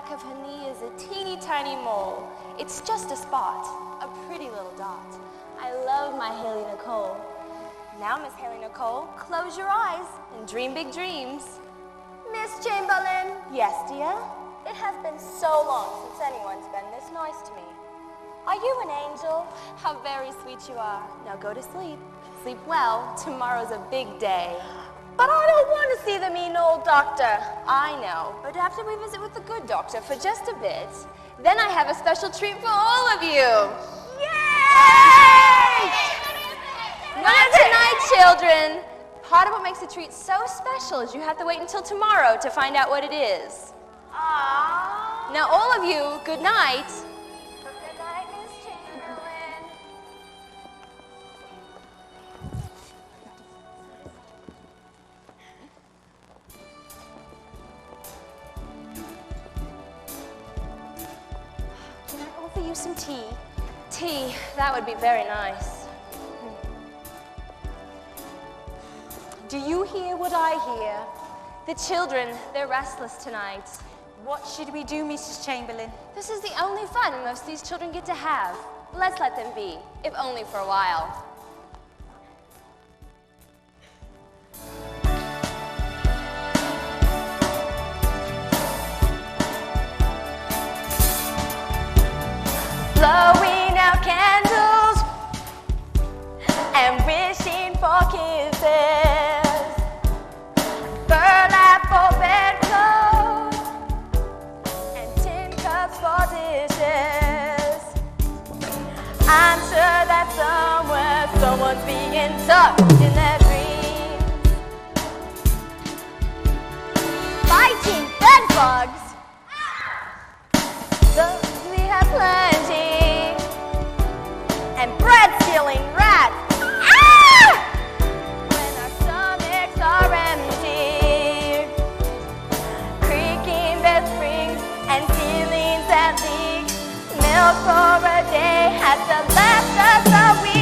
back of her knee is a teeny tiny mole. It's just a spot, a pretty little dot. I love my Haley Nicole. Now, Miss Haley Nicole, close your eyes and dream big dreams. Miss Chamberlain. Yes, dear? It has been so long since anyone's been this nice to me. Are you an angel? How very sweet you are. Now go to sleep. Sleep well. Tomorrow's a big day. But I don't want to see the mean old doctor. I know, but after we visit with the good doctor for just a bit, then I have a special treat for all of you. Yay! Not tonight, children. Part of what makes the treat so special is you have to wait until tomorrow to find out what it is. Aww. Now, all of you, good night. Good night, Miss Chamberlain. Can I offer you some tea? Tea, that would be very nice. Do you hear what I hear? The children, they're restless tonight. What should we do, Mrs. Chamberlain? This is the only fun most of these children get to have. Let's let them be, if only for a while. Blowing out candles and wishing for kisses. Burlap for bedclothes and tin cups for dishes. I'm sure that somewhere someone's being tucked in their dreams, fighting bed bugs. So we have plenty, and bread stealing rats. Ah! When our stomachs are empty, creaking bed springs and ceilings that leak. Milk for a day has to last us a week.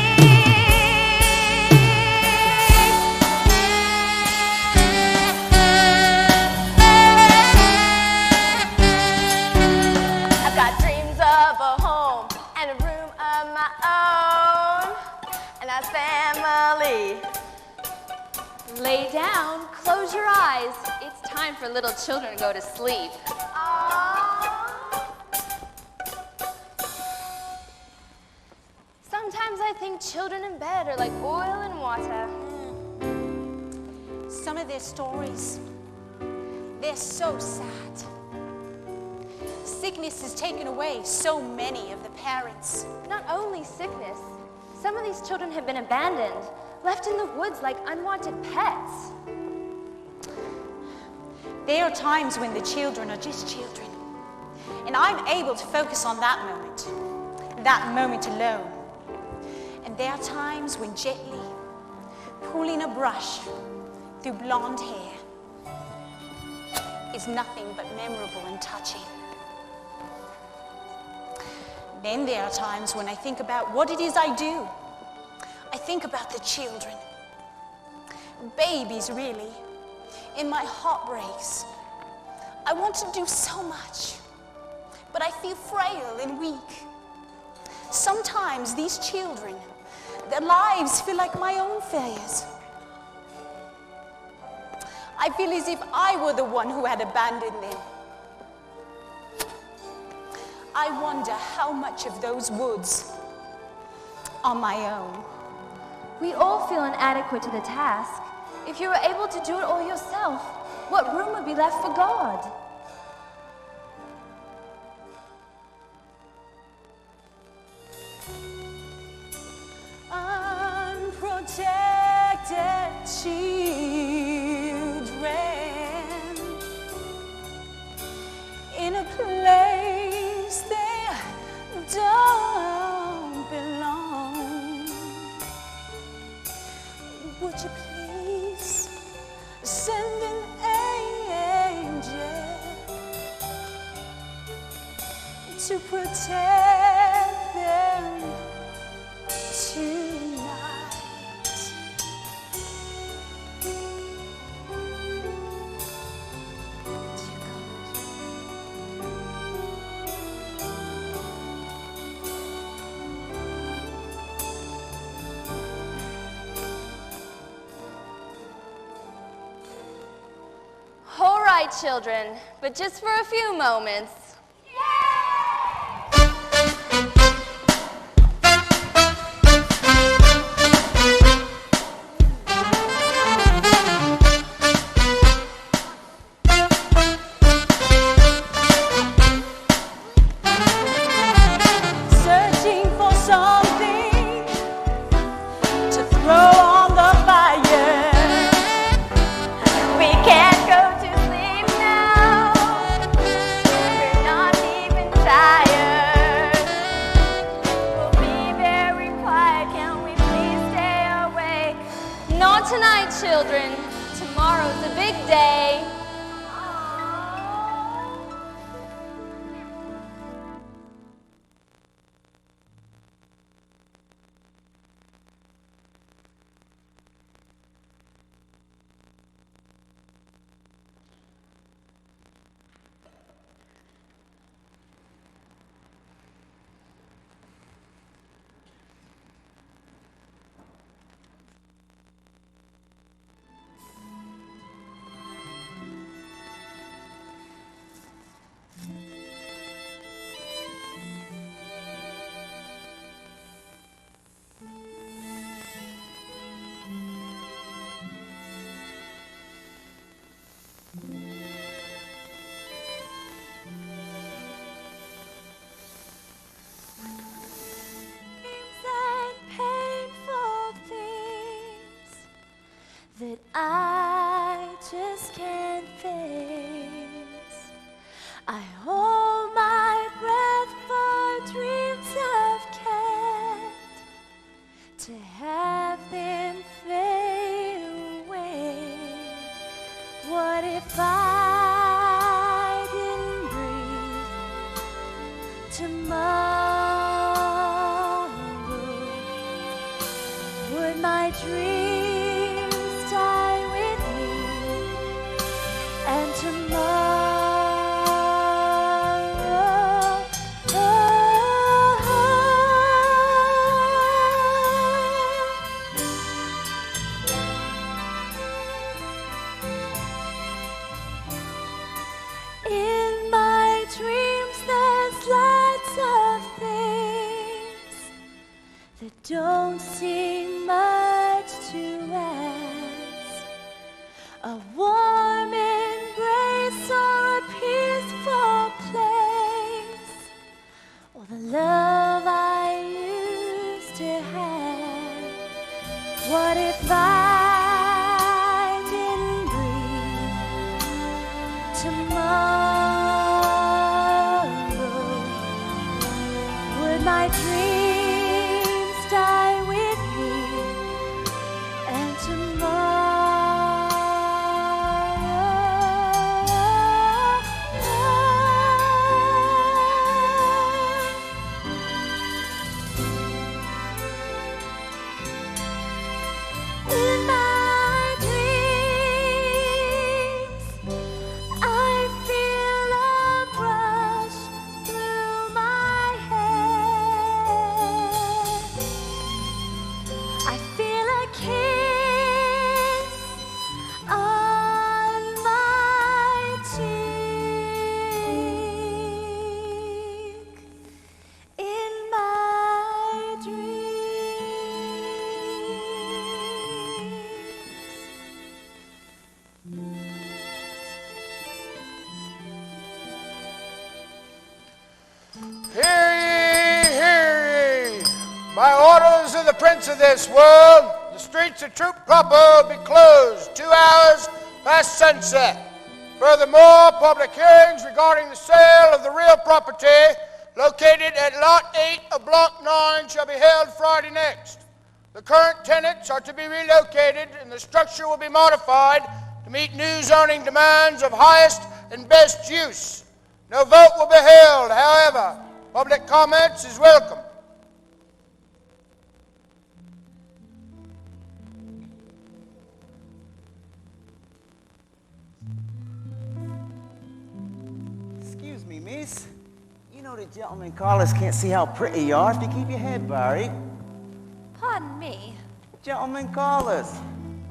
I've got dreams of a home and a room of my own, and a family. Lay down, close your eyes. It's time for little children to go to sleep. Sometimes I think children in bed are like oil and water. Some of their stories, they're so sad. Sickness has taken away so many of the parents. Not only sickness, some of these children have been abandoned, left in the woods like unwanted pets. There are times when the children are just children, and I'm able to focus on that moment alone. And there are times when gently pulling a brush through blonde hair is nothing but memorable and touching. Then there are times when I think about what it is I do. I think about the children, babies really, and my heart breaks. I want to do so much, but I feel frail and weak. Sometimes these children, their lives feel like my own failures. I feel as if I were the one who had abandoned them. I wonder how much of those woods are my own. We all feel inadequate to the task. If you were able to do it all yourself, what room would be left for God? Unprotected children in a place they don't belong. Would you please send an angel to protect them tonight? tonight, children, but just for a few moments. Searching for something to throw on the fire. We can't go to sleep now. We're not even tired. We'll be very quiet. Can we please stay awake? Not tonight, children. Tomorrow's a big day. That I just can't face. I hold my breath for dreams I've kept, to have them fade away. What if I didn't breathe tomorrow? Would my dreams die with me, and tomorrow, in my dreams there's lots of things that don't seem much to ask. A warm embrace or a peaceful place, or the love I used to have. What if I didn't breathe tomorrow? Would my dreams die with me, and tomorrow? In my dreams, I feel a brush through my head. I feel a kiss on my cheek. In my dreams. Hear ye, hear ye. By orders of the Prince of this world, the streets of Troop proper will be closed 2 hours past sunset. Furthermore, public hearings regarding the sale of the real property located at Lot 8 of Block 9 shall be held Friday next. The current tenants are to be relocated and the structure will be modified to meet new zoning demands of highest and best use. No vote will be held, however. Public comments is welcome. Excuse me, miss. You know the gentlemen callers can't see how pretty you are if you keep your head buried. Pardon me. Gentlemen callers.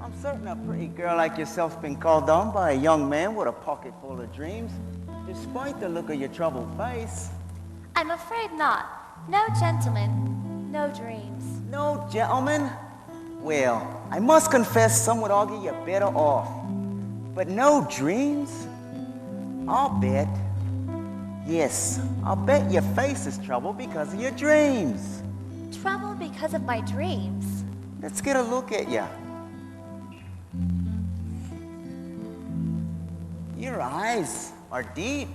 I'm certain a pretty girl like yourself's been called on by a young man with a pocket full of dreams, despite the look of your troubled face. I'm afraid not. No gentleman, no dreams. No, gentlemen? Well, I must confess some would argue you're better off. But no dreams? I'll bet. Yes, I'll bet your face is troubled because of your dreams. Trouble because of my dreams. Let's get a look at you. Your eyes are deep.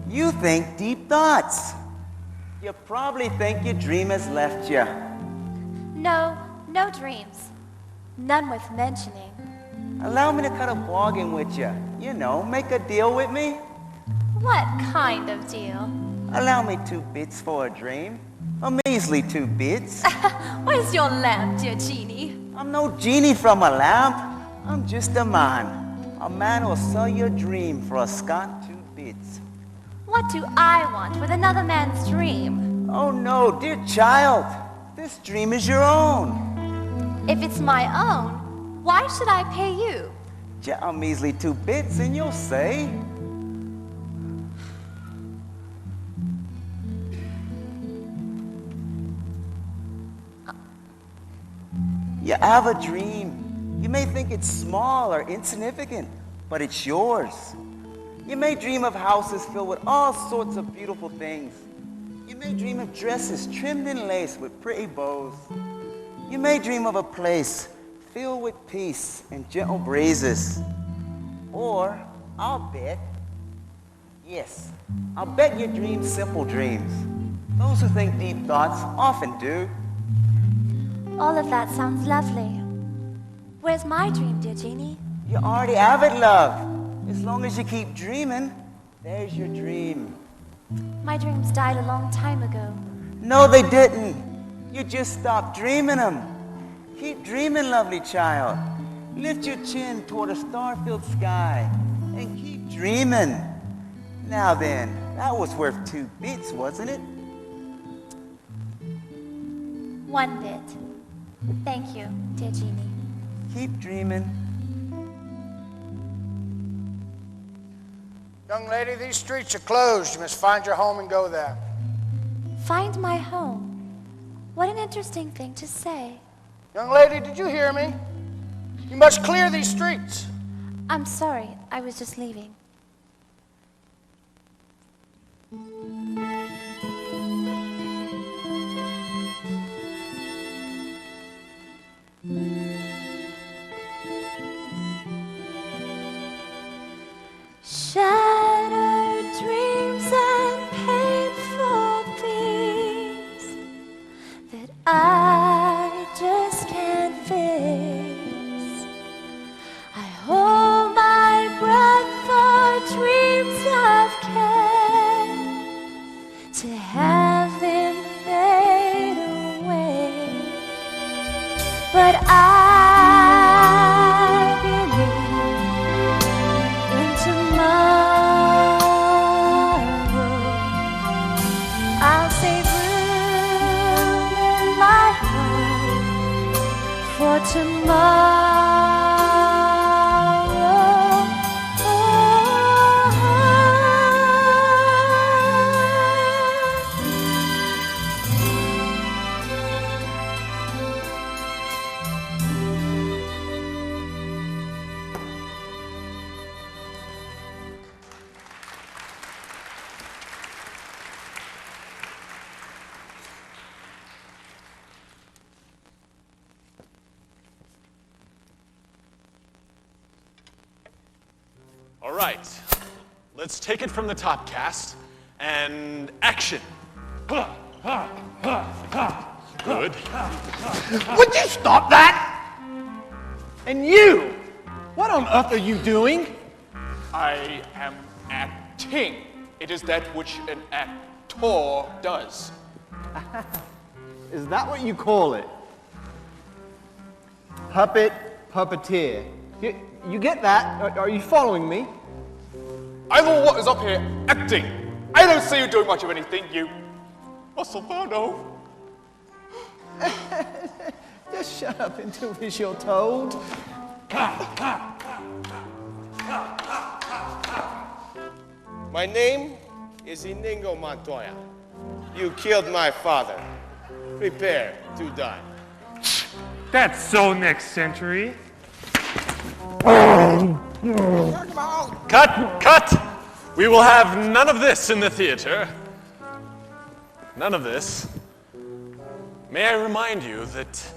You think deep thoughts. You probably think your dream has left you. No, no dreams. None worth mentioning. Allow me to cut a bargain with you. You know, make a deal with me. What kind of deal? Allow me 2 bits for a dream. A measly 2 bits. Where's your lamp, dear genie? I'm no genie from a lamp. I'm just a man. A man who'll sell your dream for a Scot 2 bits. What do I want with another man's dream? Oh no, dear child. This dream is your own. If it's my own, why should I pay you? Just a measly 2 bits and you'll say, you have a dream. You may think it's small or insignificant, but it's yours. You may dream of houses filled with all sorts of beautiful things. You may dream of dresses trimmed in lace with pretty bows. You may dream of a place filled with peace and gentle breezes. Or, I'll bet, yes, I'll bet you dream simple dreams. Those who think deep thoughts often do. All of that sounds lovely. Where's my dream, dear genie? You already have it, love. As long as you keep dreaming, there's your dream. My dreams died a long time ago. No, they didn't. You just stopped dreaming them. Keep dreaming, lovely child. Lift your chin toward a star-filled sky and keep dreaming. Now then, that was worth 2 bits, wasn't it? 1 bit. Thank you, dear genie. Keep dreaming. Young lady, these streets are closed. You must find your home and go there. Find my home. What an interesting thing to say. Young lady, did you hear me? You must clear these streets. I'm sorry, I was just leaving. Shattered dreams and painful things that I just can't fix. I hold my breath for dreams of care, to have them fade away. But I believe in tomorrow. I'll save room in my heart for tomorrow. All right, let's take it from the top, cast, and action. Good. Would you stop that? And you, what on earth are you doing? I am acting. It is that which an actor does. Is that what you call it? Puppet, puppeteer. You get that? Are you following me? I'm the one what is up here acting. I don't see you doing much of anything, you Musclefano. Just shut up and do as you're told. My name is Inigo Montoya. You killed my father. Prepare to die. That's so next century. Cut! Cut! We will have none of this in the theater. None of this. May I remind you that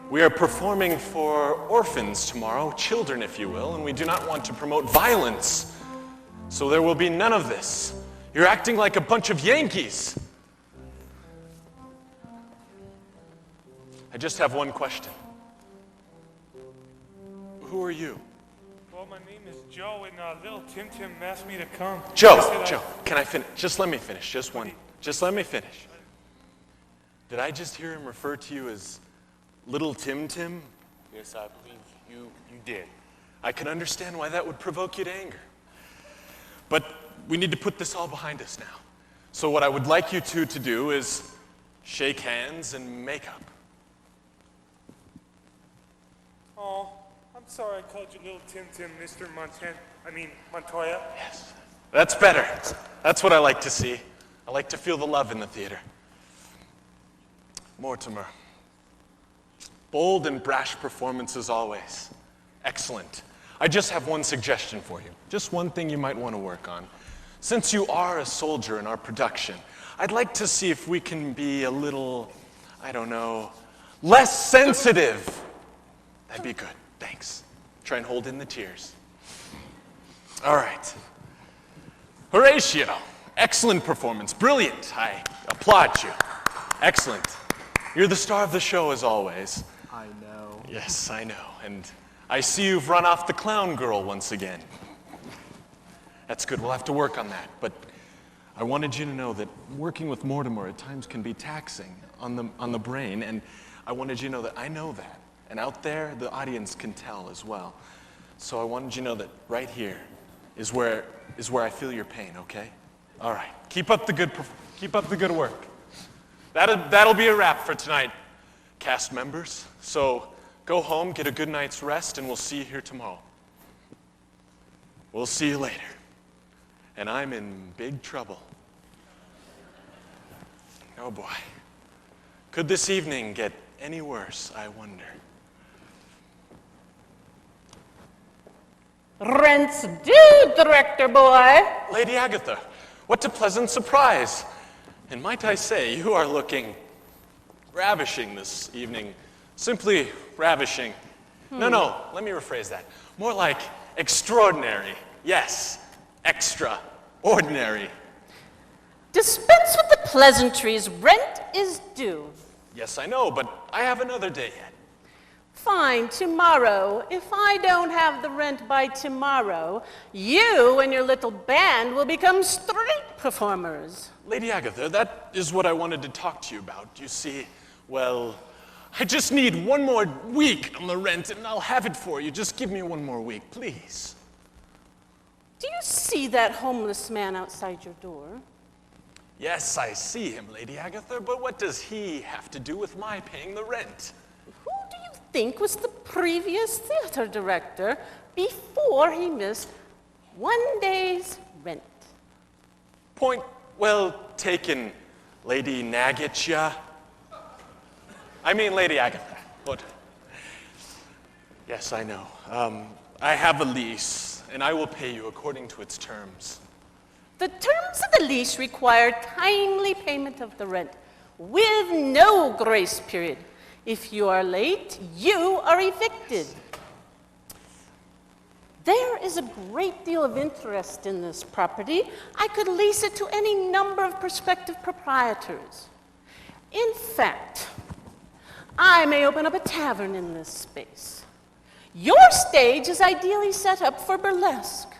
we are performing for orphans tomorrow, children, if you will, and we do not want to promote violence. So there will be none of this. You're acting like a bunch of Yankees. I just have one question. Who are you? Well, my name is Joe, and little Tim asked me to come. Joe, can I finish? Just let me finish. Just let me finish. Did I just hear him refer to you as Little Tim? Yes, I believe you did. I can understand why that would provoke you to anger. But we need to put this all behind us now. So what I would like you two to do is shake hands and make up. Oh, I'm sorry I called you Little Tim, Mr. Montoya. Yes, that's better. That's what I like to see. I like to feel the love in the theater. Mortimer. Bold and brash performance as always. Excellent. I just have one suggestion for you. Just one thing you might want to work on. Since you are a soldier in our production, I'd like to see if we can be a little, I don't know, less sensitive. That'd be good. Thanks. Try and hold in the tears. All right. Horatio, excellent performance. Brilliant. I applaud you. Excellent. You're the star of the show as always. I know. Yes, I know. And I see you've run off the clown girl once again. That's good. We'll have to work on that. But I wanted you to know that working with Mortimer at times can be taxing on the brain, and I wanted you to know that I know that. And out there, the audience can tell as well. So I wanted you to know that right here is where I feel your pain, okay? All right. Keep up the good work. That'll be a wrap for tonight, cast members. So go home, get a good night's rest, and we'll see you here tomorrow. We'll see you later. And I'm in big trouble. Oh boy. Could this evening get any worse, I wonder? Rent's due, director boy. Lady Agatha, what a pleasant surprise. And might I say, you are looking ravishing this evening. Simply ravishing. No, let me rephrase that. More like extraordinary. Yes, extraordinary. Dispense with the pleasantries. Rent is due. Yes, I know, but I have another day yet. Fine, tomorrow. If I don't have the rent by tomorrow, you and your little band will become street performers. Lady Agatha, that is what I wanted to talk to you about. You see, well, I just need one more week on the rent and I'll have it for you. Just give me one more week, please. Do you see that homeless man outside your door? Yes, I see him, Lady Agatha, but what does he have to do with my paying the rent? Who do you think was the previous theater director before he missed one day's rent? Point well taken, Lady Nagitcha. I mean Lady Agatha, but yes, I know. I have a lease, and I will pay you according to its terms. The terms of the lease require timely payment of the rent with no grace period. If you are late, you are evicted. There is a great deal of interest in this property. I could lease it to any number of prospective proprietors. In fact, I may open up a tavern in this space. Your stage is ideally set up for burlesque.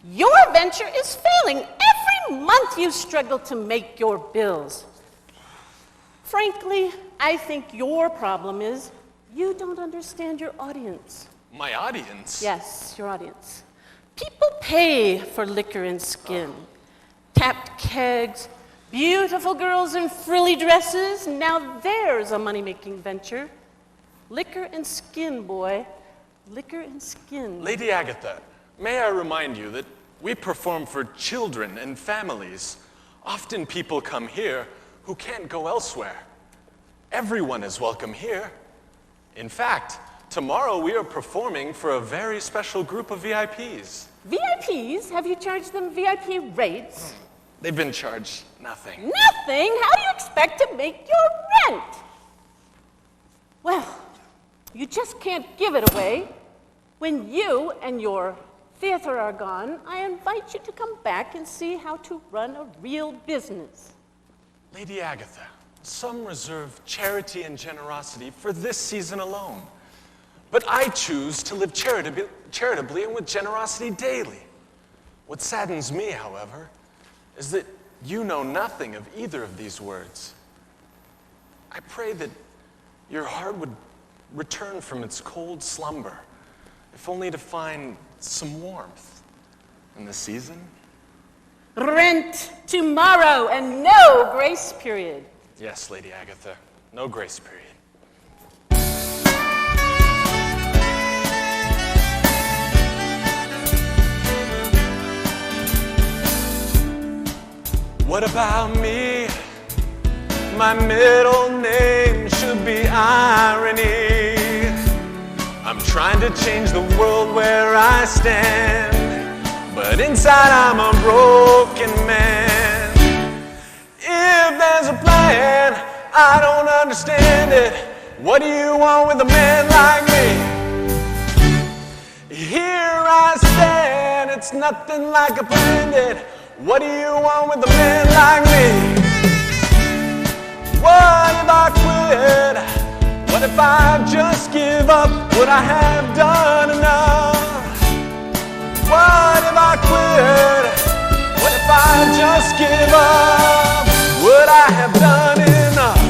Your venture is failing. Every month you struggle to make your bills. Frankly, I think your problem is you don't understand your audience. My audience? Yes, your audience. People pay for liquor and skin. Tapped kegs, beautiful girls in frilly dresses. Now there's a money-making venture. Liquor and skin, boy. Liquor and skin. Lady Agatha, may I remind you that we perform for children and families. Often people come here who can't go elsewhere. Everyone is welcome here. In fact, tomorrow we are performing for a very special group of VIPs. VIPs? Have you charged them VIP rates? They've been charged nothing. Nothing? How do you expect to make your rent? Well, you just can't give it away. When you and your theater are gone, I invite you to come back and see how to run a real business. Lady Agatha, some reserve charity and generosity for this season alone. But I choose to live charitably and with generosity daily. What saddens me, however, is that you know nothing of either of these words. I pray that your heart would return from its cold slumber, if only to find some warmth in the season. Rent tomorrow and no grace period. Yes, Lady Agatha, no grace period. What about me? My middle name should be Irony. I'm trying to change the world where I stand, but inside I'm a broken man. If there's a plan, I don't understand it. What do you want with a man like me? Here I stand, it's nothing like I planned it. What do you want with a man like me? What if I quit? What if I just give up? Would I have done enough? What if I quit? What if I just give up? Would I have done enough?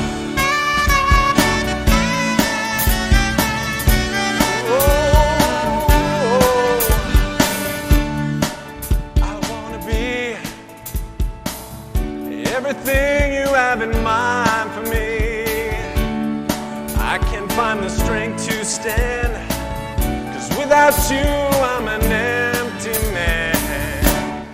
Everything you have in mind for me, I can't find the strength to stand, 'cause without you I'm an empty man.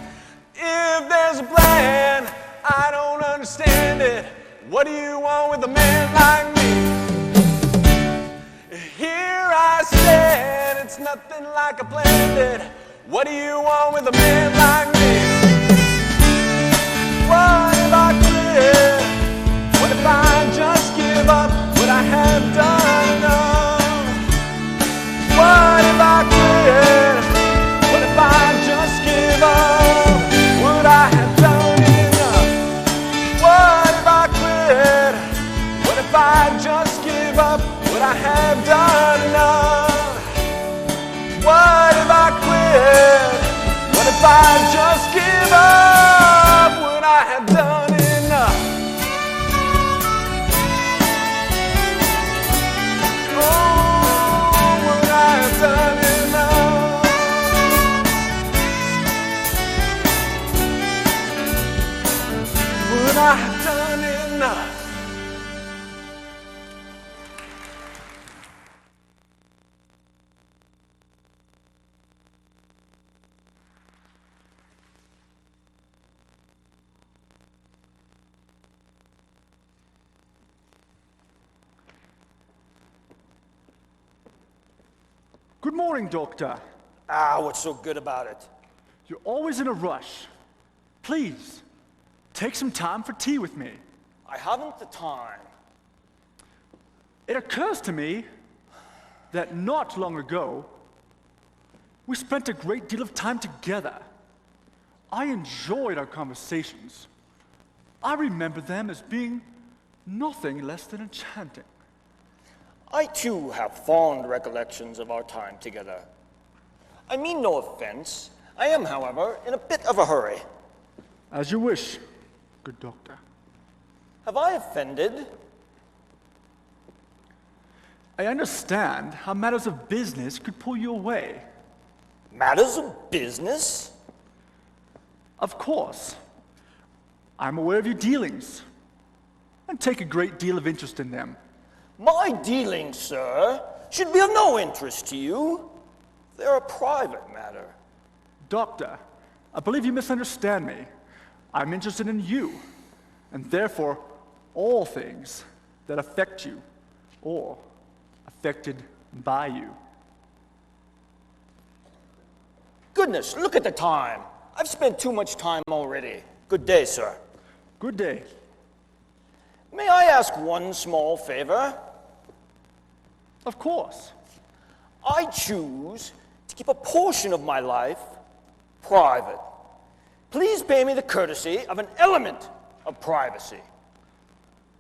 If there's a plan, I don't understand it. What do you want with a man like me? Here I stand, it's nothing like I planned it. What do you want with a man like me? What if I quit? What if I just give up? Would I have done enough? What if I quit? What if I just give up? Would I have done enough? What if I quit? What if I just give up? Would I have done enough? What if I quit? What if I just give up? Would I have done enough? Oh, would I have done enough? Would I have done enough? Good morning, Doctor. What's so good about it? You're always in a rush. Please, take some time for tea with me. I haven't the time. It occurs to me that not long ago, we spent a great deal of time together. I enjoyed our conversations. I remember them as being nothing less than enchanting. I too have fond recollections of our time together. I mean no offense. I am, however, in a bit of a hurry. As you wish, good doctor. Have I offended? I understand how matters of business could pull you away. Matters of business? Of course. I'm aware of your dealings and take a great deal of interest in them. My dealings, sir, should be of no interest to you. They're a private matter. Doctor, I believe you misunderstand me. I'm interested in you, and therefore all things that affect you or affected by you. Goodness, look at the time. I've spent too much time already. Good day, sir. Good day. May I ask one small favor? Of course. I choose to keep a portion of my life private. Please pay me the courtesy of an element of privacy.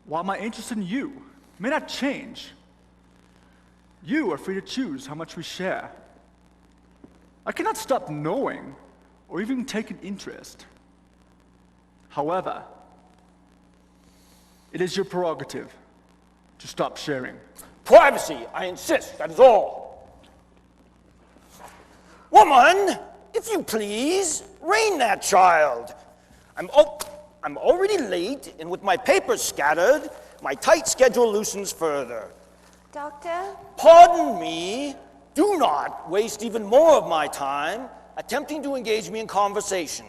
While my interest in you may not change, you are free to choose how much we share. I cannot stop knowing or even take an interest. However, it is your prerogative to stop sharing. Privacy, I insist, that is all. Woman, if you please, rein that child. I'm already late, and with my papers scattered, my tight schedule loosens further. Doctor? Pardon me, do not waste even more of my time attempting to engage me in conversation.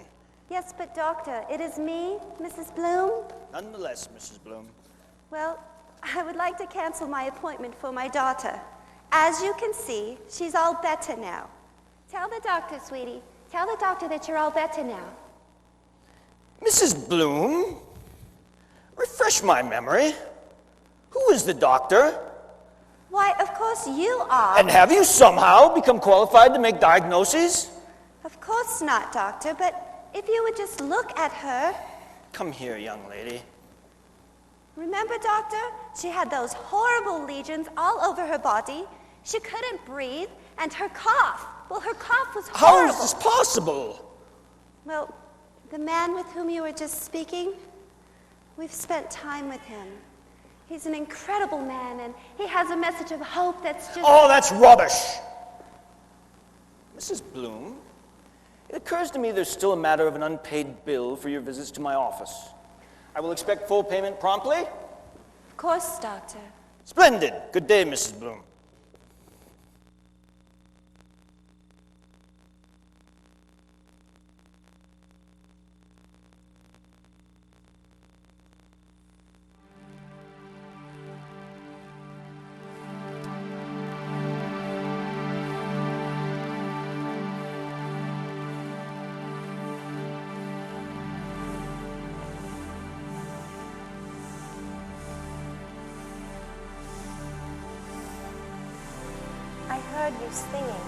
Yes, but doctor, it is me, Mrs. Bloom. Nonetheless, Mrs. Bloom. Well, I would like to cancel my appointment for my daughter. As you can see, she's all better now. Tell the doctor, sweetie. Tell the doctor that you're all better now. Mrs. Bloom, refresh my memory. Who is the doctor? Why, of course you are. And have you somehow become qualified to make diagnoses? Of course not, doctor, but if you would just look at her. Come here, young lady. Remember, doctor? She had those horrible lesions all over her body. She couldn't breathe, and her cough. Well, her cough was horrible. How is this possible? Well, the man with whom you were just speaking, we've spent time with him. He's an incredible man, and he has a message of hope that's just... Oh, that's rubbish! Mrs. Bloom, it occurs to me there's still a matter of an unpaid bill for your visits to my office. I will expect full payment promptly. Of course, doctor. Splendid. Good day, Mrs. Bloom. I heard you singing.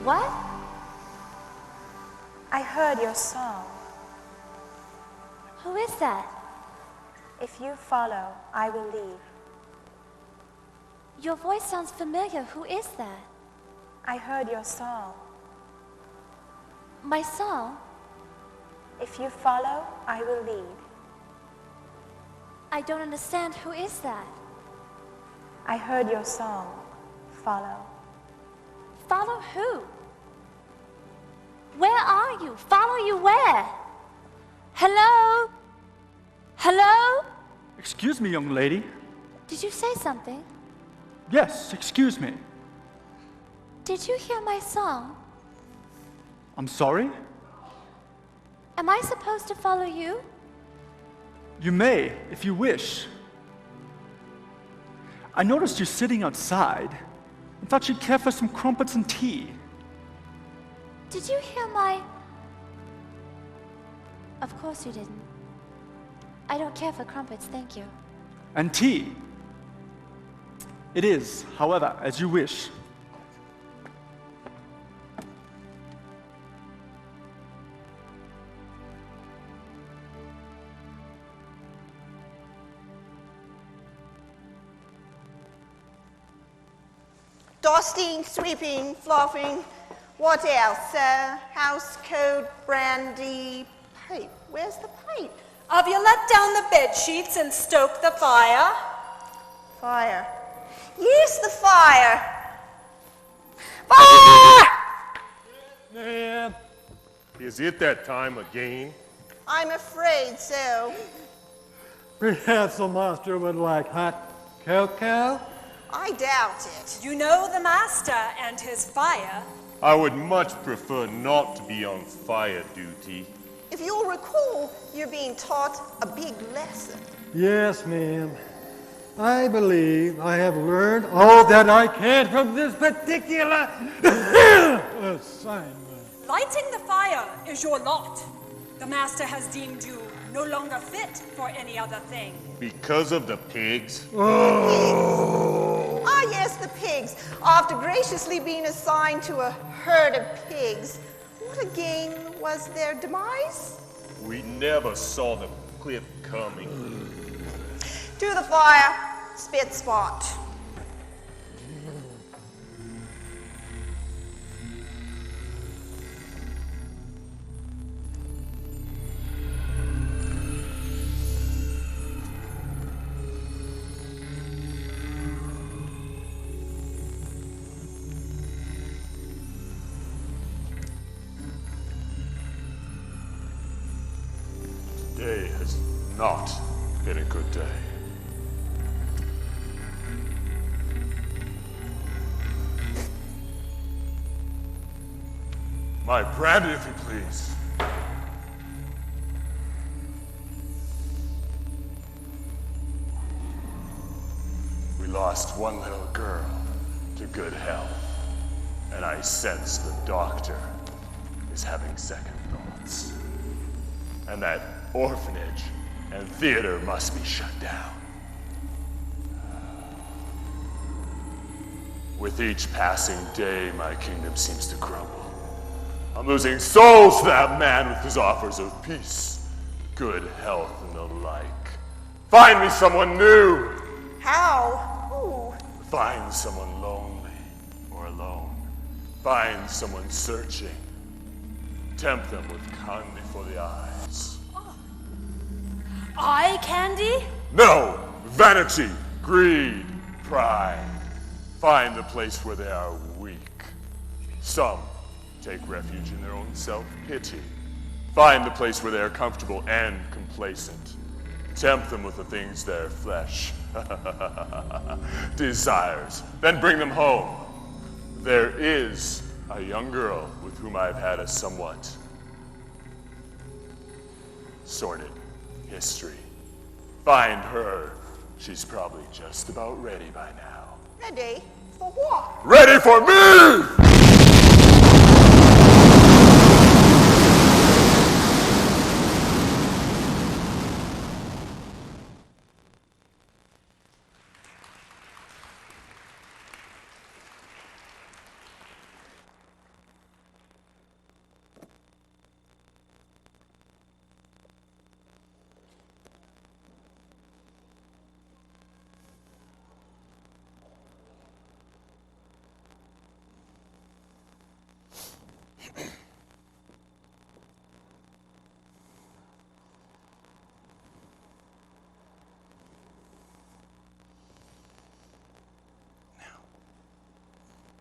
What? I heard your song. Who is that? If you follow, I will leave. Your voice sounds familiar. Who is that? I heard your song. My song? If you follow, I will lead. I don't understand. Who is that? I heard your song. Follow. Follow who? Where are you? Follow you where? Hello? Hello? Excuse me, young lady. Did you say something? Yes, excuse me. Did you hear my song? I'm sorry? Am I supposed to follow you? You may, if you wish. I noticed you sitting outside and thought you'd care for some crumpets and tea. Did you hear my... Of course you didn't. I don't care for crumpets, thank you. And tea. It is, however, as you wish. Dusting, sweeping, fluffing. What else? House coat, brandy, pipe. Where's the pipe? Have you let down the bed sheets and stoked the fire? Fire. Yes, the fire. Fire! Man, is it that time again? I'm afraid so. Perhaps the master would like hot cocoa? I doubt it. You know the master and his fire. I would much prefer not to be on fire duty. If you'll recall, you're being taught a big lesson. Yes, ma'am. I believe I have learned all that I can from this particular assignment. Lighting the fire is your lot. The master has deemed you no longer fit for any other thing. Because of the pigs? Oh! Ah, yes, the pigs. After graciously being assigned to a herd of pigs, what again was their demise? We never saw the cliff coming. To the fire, spit spot. Today has not been a good day. My brandy, if you please. We lost one little girl to good health, and I sense the doctor is having second thoughts. And that orphanage and theater must be shut down. With each passing day, my kingdom seems to crumble. I'm losing souls to that man with his offers of peace, good health, and the like. Find me someone new! How? Who? Find someone lonely or alone. Find someone searching. Tempt them with candy for the eyes. Eye candy? No! Vanity, greed, pride. Find the place where they are weak. Some take refuge in their own self-pity. Find the place where they are comfortable and complacent. Tempt them with the things their flesh desires. Then bring them home. There is a young girl with whom I've had a somewhat sordid history. Find her. She's probably just about ready by now. Ready? For what? Ready for me!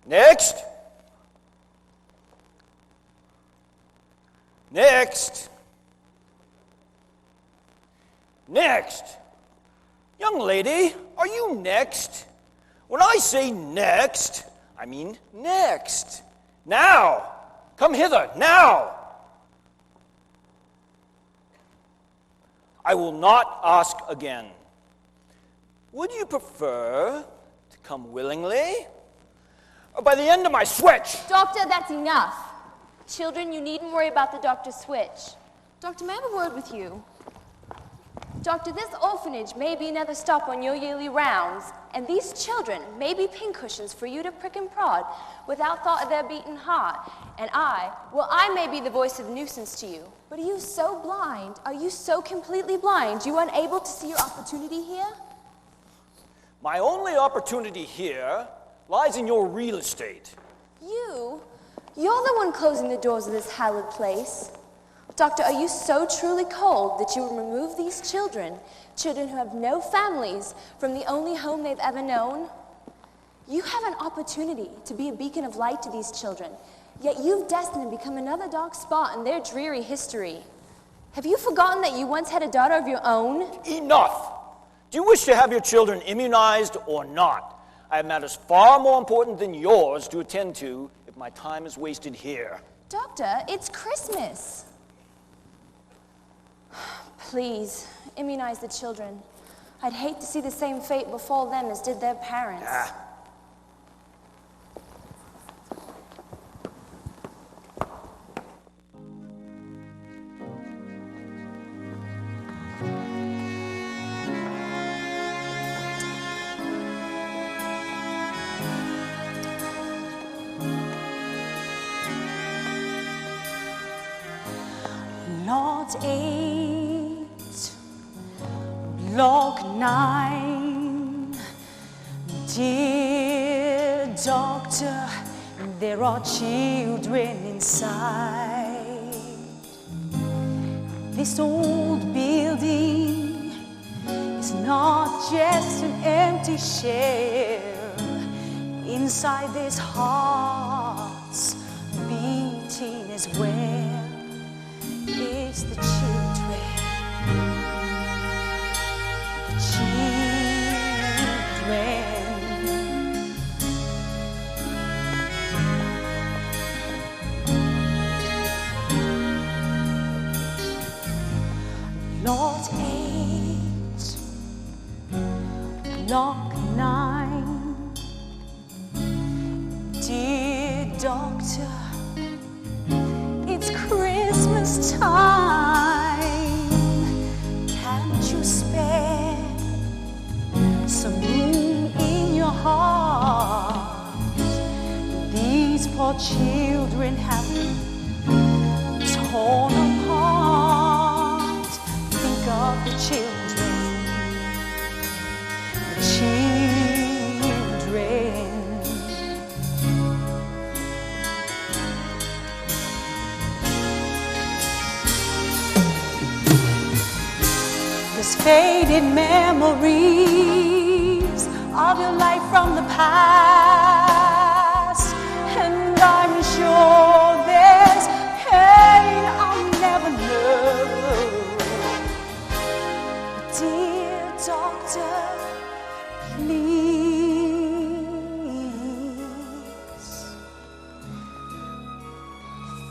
Next. Next. Next. Young lady, are you next? When I say next, I mean next. Now. Come hither, now. I will not ask again. Would you prefer to come willingly? Or by the end of my switch? Doctor, that's enough. Children, you needn't worry about the doctor's switch. Doctor, may I have a word with you? Doctor, this orphanage may be another stop on your yearly rounds, and these children may be pincushions for you to prick and prod without thought of their beating heart. And I may be the voice of nuisance to you, but are you so blind, are you so completely blind, you unable to see your opportunity here? My only opportunity here lies in your real estate. You're the one closing the doors of this hallowed place. Doctor, are you so truly cold that you would remove these children who have no families, from the only home they've ever known? You have an opportunity to be a beacon of light to these children, yet you've destined to become another dark spot in their dreary history. Have you forgotten that you once had a daughter of your own? Enough! Do you wish to have your children immunized or not? I have matters far more important than yours to attend to if my time is wasted here. Doctor, it's Christmas. Please, immunize the children. I'd hate to see the same fate befall them as did their parents. Lot 8, Block 9. Dear doctor, there are children inside. This old building is not just an empty shell. Inside there's hearts beating as well. It's the children, Lot 8, Block 9. Dear doctor, it's Christmas time. Can't you spare some room in your heart? These poor children have been torn apart. Think of the children, the children. There's faded memories of your life from the past, and I'm sure there's pain I'll never know. Dear doctor, please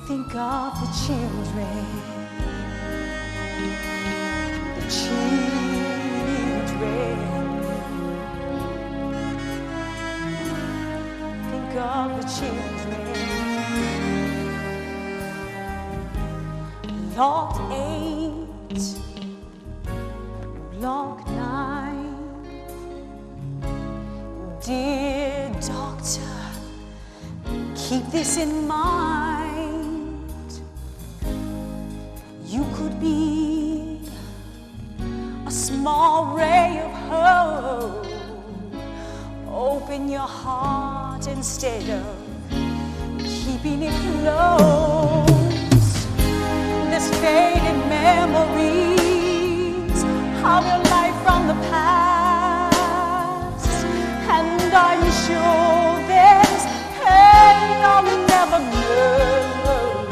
think of the children. Think of the children. Lot 8, Block 9. Dear doctor, keep this in mind. You could be a small ray of hope. Open your heart instead of keeping it closed. There's faded memories of your life from the past, and I'm sure there's pain I'll never know.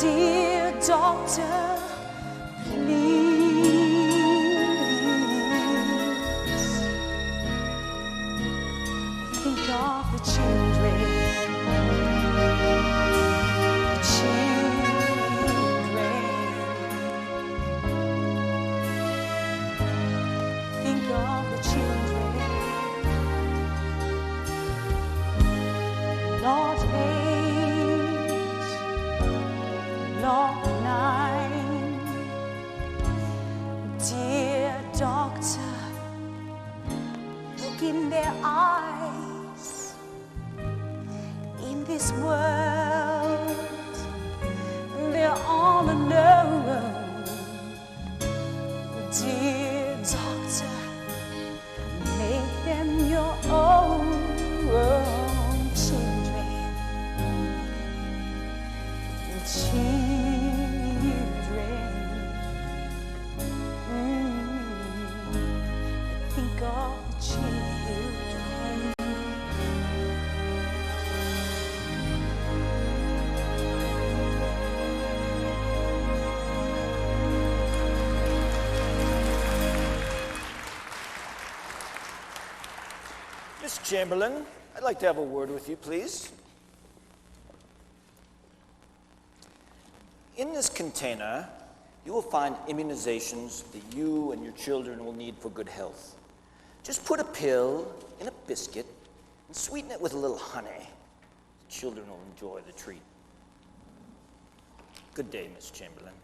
Dear doctor, think of the children, Think of the children. Lot 8, Lot 9. Dear doctor, look in their eyes. In this world, they're all alone. Dear doctor, make them your own children. Think of the children. Miss Chamberlain, I'd like to have a word with you, please. In this container, you will find immunizations that you and your children will need for good health. Just put a pill in a biscuit and sweeten it with a little honey. The children will enjoy the treat. Good day, Miss Chamberlain.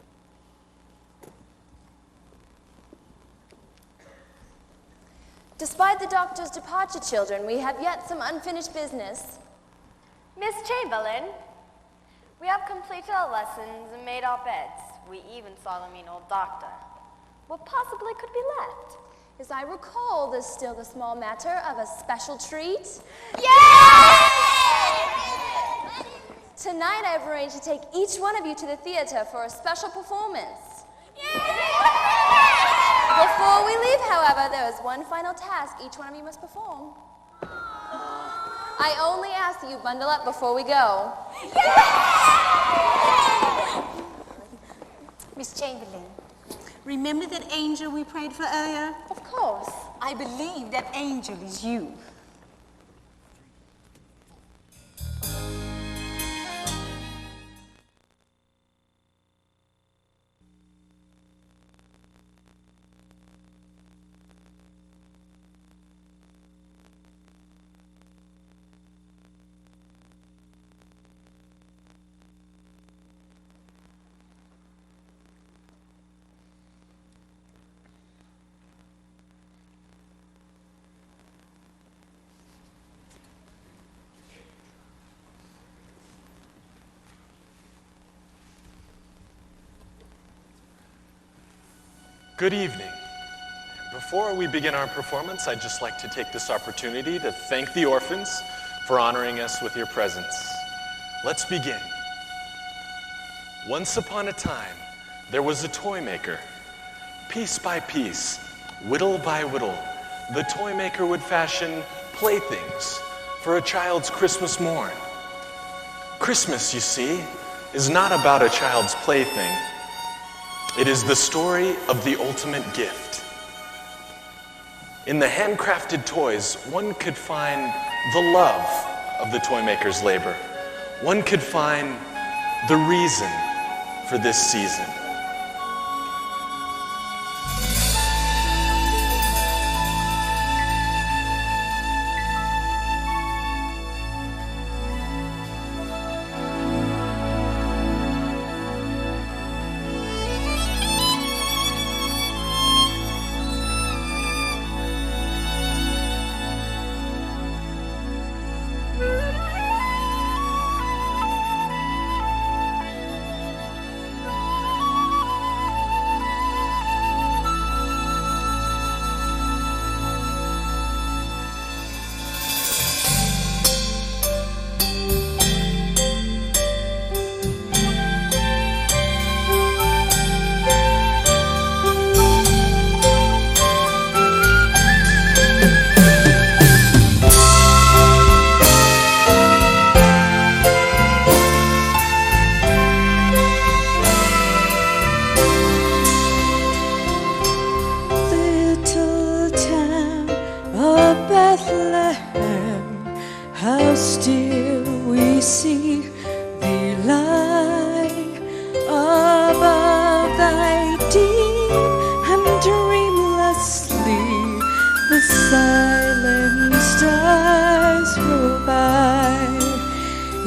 Despite the doctor's departure, children, we have yet some unfinished business. Miss Chamberlain, we have completed our lessons and made our beds. We even saw the mean old doctor. What possibly could be left? As I recall, there's still the small matter of a special treat. Yay! Tonight I've arranged to take each one of you to the theater for a special performance. Before we leave, however, there is one final task each one of you must perform. I only ask that you bundle up before we go. Miss Chamberlain, remember that angel we prayed for earlier? Of course. I believe that angel is you. Good evening. Before we begin our performance, I'd just like to take this opportunity to thank the orphans for honoring us with your presence. Let's begin. Once upon a time, there was a toy maker. Piece by piece, whittle by whittle, the toy maker would fashion playthings for a child's Christmas morn. Christmas, you see, is not about a child's plaything. It is the story of the ultimate gift. In the handcrafted toys, one could find the love of the toy maker's labor. One could find the reason for this season.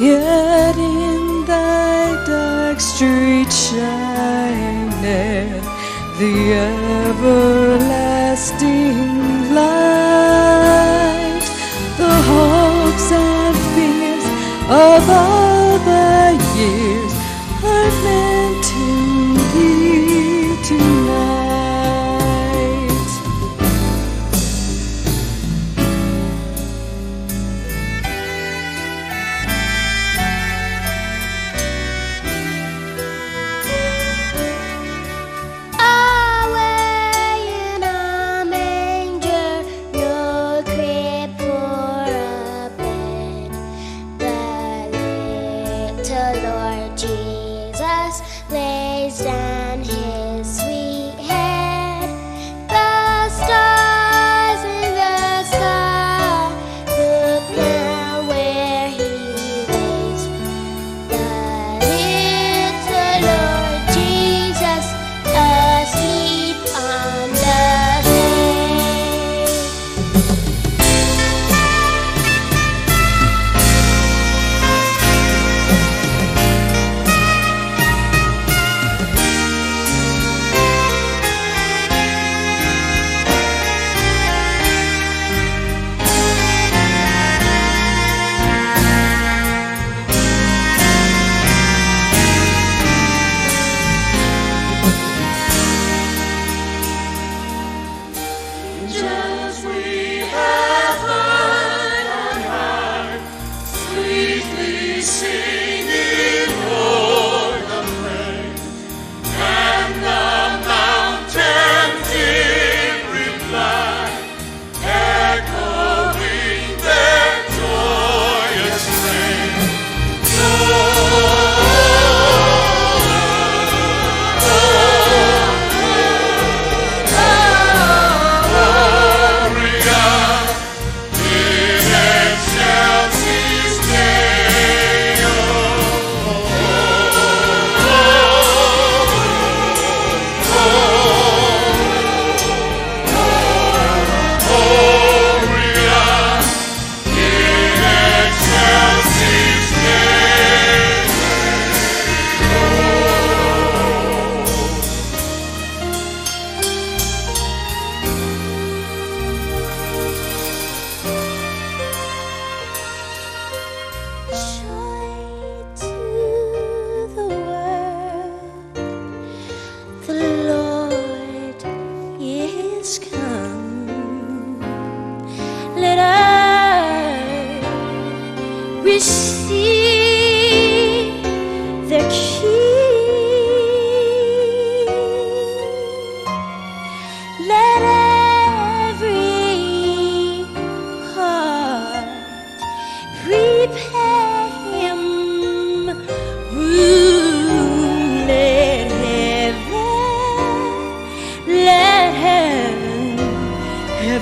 Yet in thy dark street shineth the everlasting light. The hopes and fears of all the years are meant to be tonight.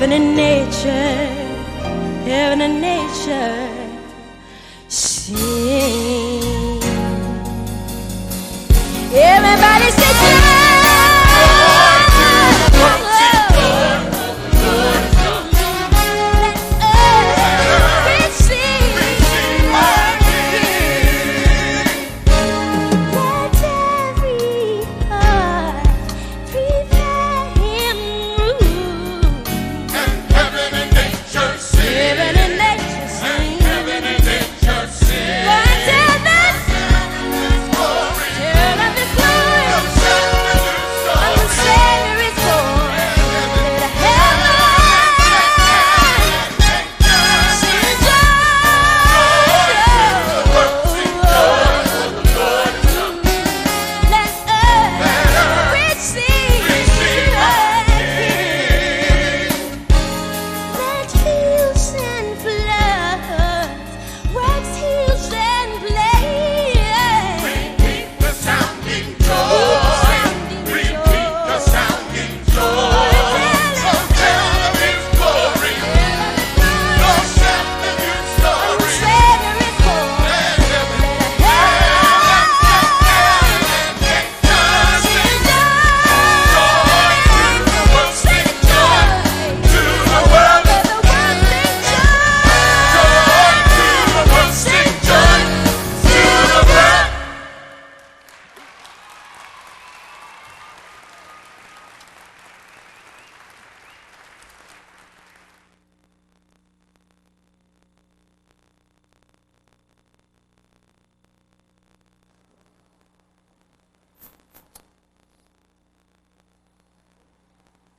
heaven and nature, heaven and nature sing. Everybody say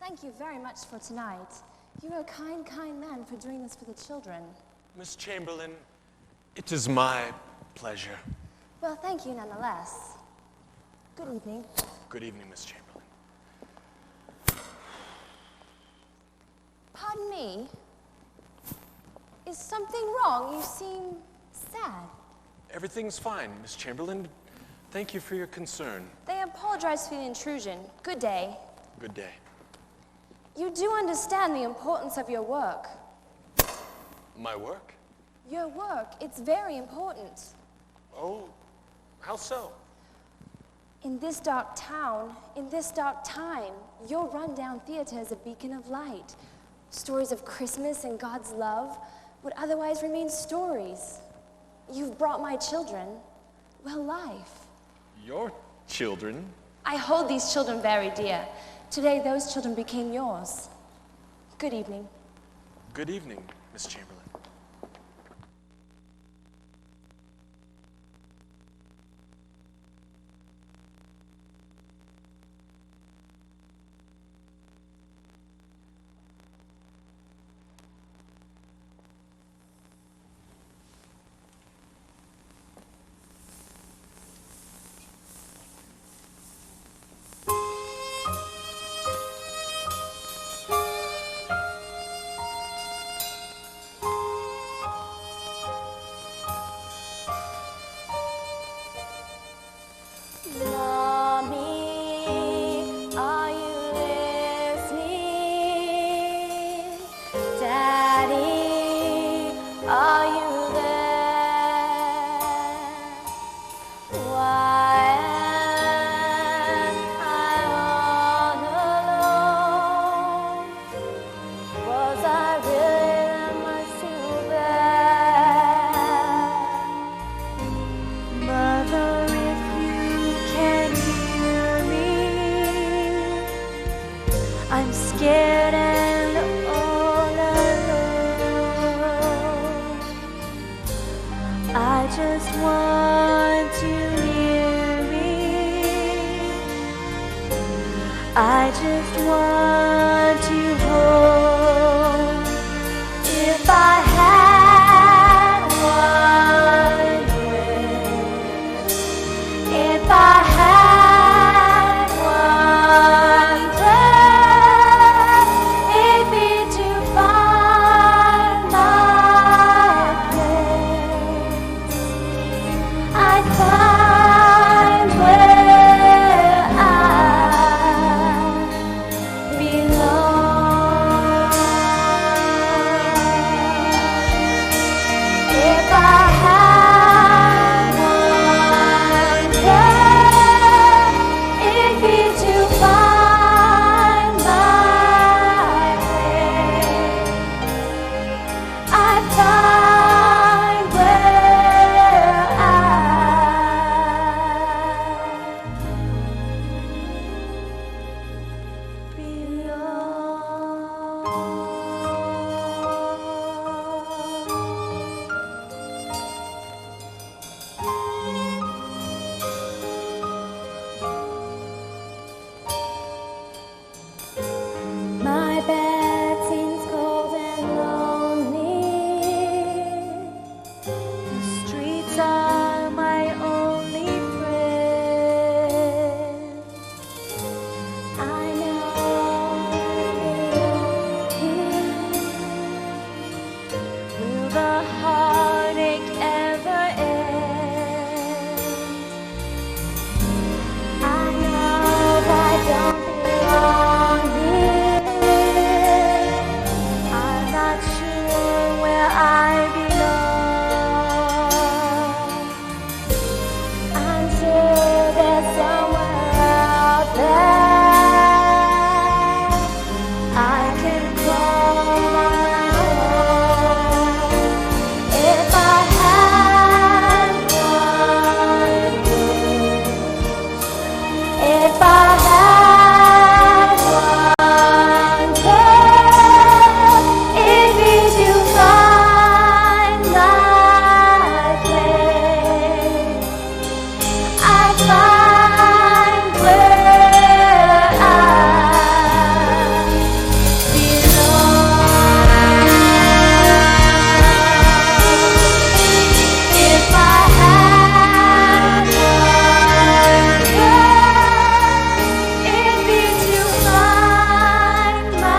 Thank you very much for tonight. You're a kind, kind man for doing this for the children. Miss Chamberlain, it is my pleasure. Well, thank you nonetheless. Good evening. Good evening, Miss Chamberlain. Pardon me. Is something wrong? You seem sad. Everything's fine, Miss Chamberlain. Thank you for your concern. They apologize for the intrusion. Good day. Good day. You do understand the importance of your work. My work? Your work, it's very important. Oh, how so? In this dark town, in this dark time, your rundown theater is a beacon of light. Stories of Christmas and God's love would otherwise remain stories. You've brought my children, well, life. Your children? I hold these children very dear. Today, those children became yours. Good evening. Good evening, Miss Chamberlain. I'm scared and all alone. I just want you near me. I just want you home. If I had one wish, if I had one prayer, it'd be to find my place. I'd find where I belong. If I had one care, it'd be to find my place. I'd find where I if I had one girl, it'd be to find my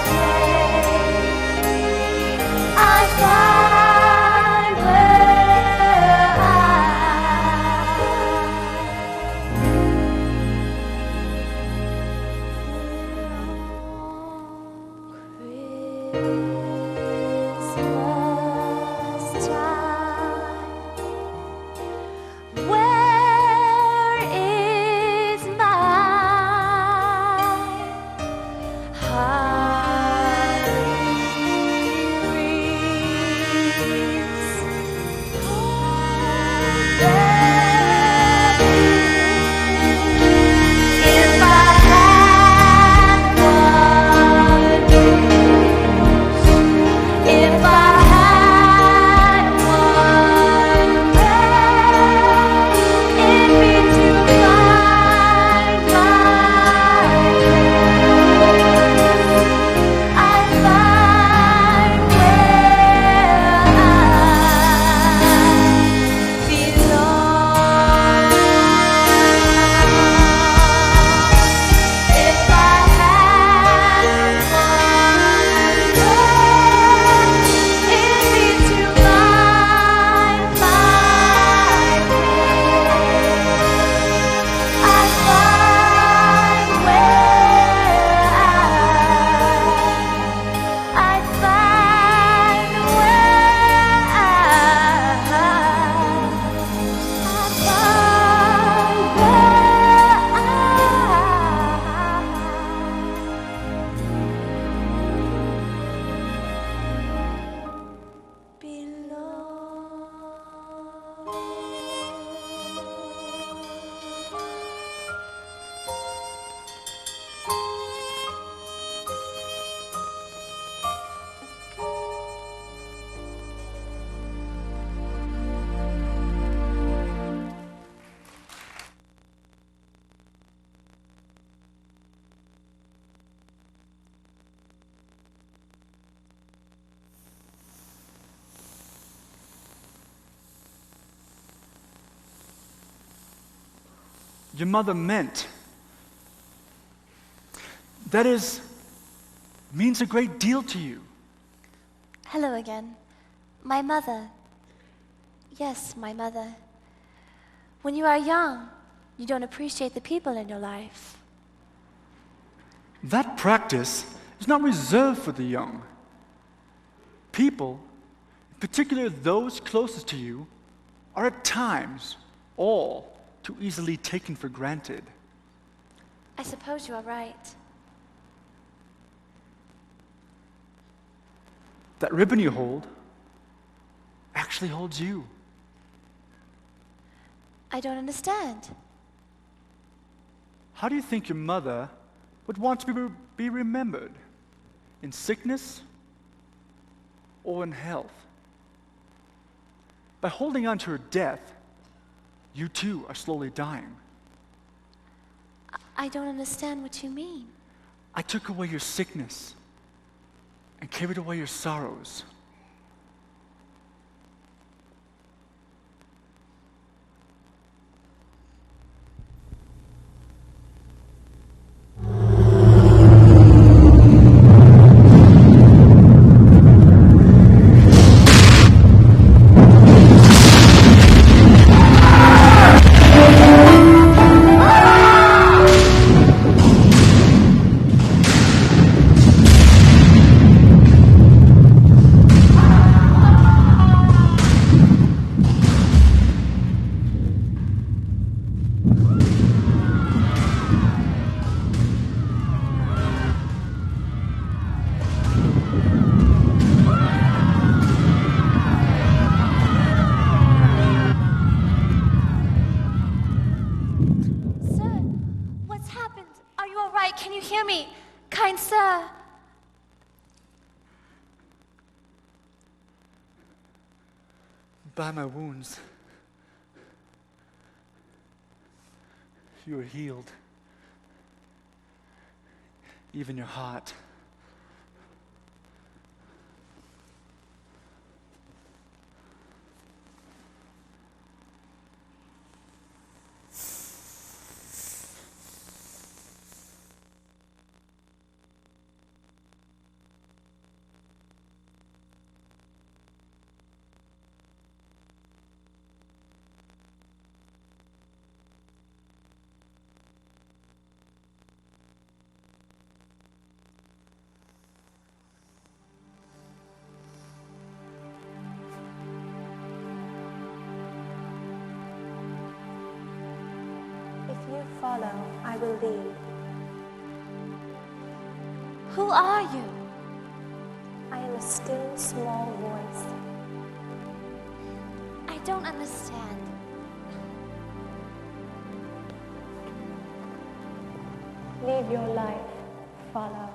place. I'd find where Christmas time. Where is my holly wreaths? If I had one rose, if I had one prayer, it'd be to find my place. I'd find where I belong. If I had one girl, it'd be to find my place. I'd find where I'd find Your mother meant. That is, means a great deal to you. Hello again. My mother. Yes, my mother. When you are young, you don't appreciate the people in your life. That practice is not reserved for the young. People, in particular those closest to you, are at times all too easily taken for granted. I suppose you are right. That ribbon you hold actually holds you. I don't understand. How do you think your mother would want to be remembered? In sickness or in health? By holding on to her death, you too are slowly dying. I don't understand what you mean. I took away your sickness and carried away your sorrows. quiet. Can you hear me? Kind sir. By my wounds, you are healed. Even your heart. If you follow, I will lead. Who are you? I am a still, small voice. I don't understand. Leave your life, follow.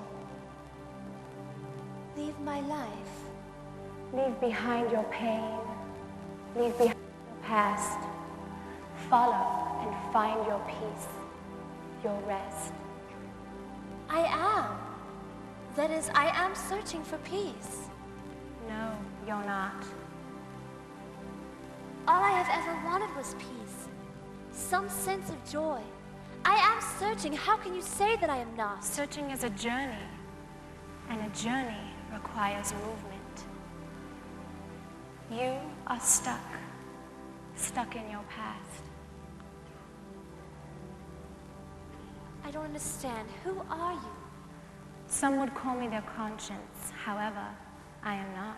Leave my life. Leave behind your pain. Leave behind your past. Follow and find your peace, your rest. I am. That is, I am searching for peace. No, you're not. All I have ever wanted was peace. Some sense of joy. I am searching. How can you say that I am not? Searching is a journey, and a journey requires movement. You are stuck in your past. I don't understand. Who are you? Some would call me their conscience. However, I am not.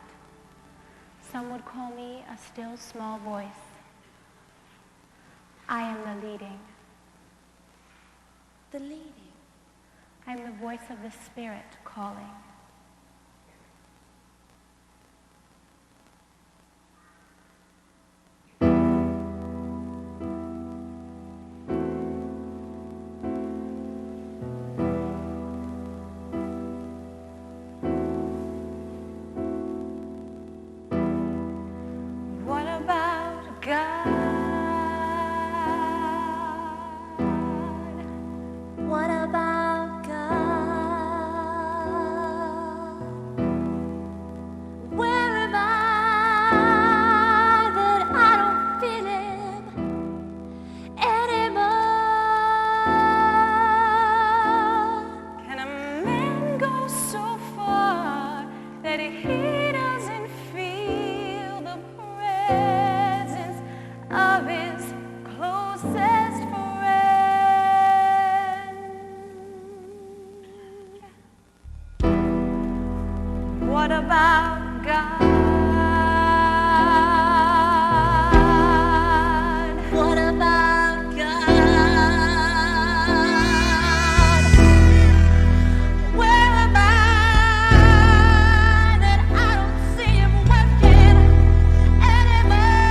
Some would call me a still small voice. I am the leading. The leading. I am the voice of the Spirit calling. What about God? What about God? Where am I that I don't feel Him anymore? Can a man go so far that he doesn't feel the presence of his closest friend? What about God? What about God? Where am I that I don't see Him working anymore?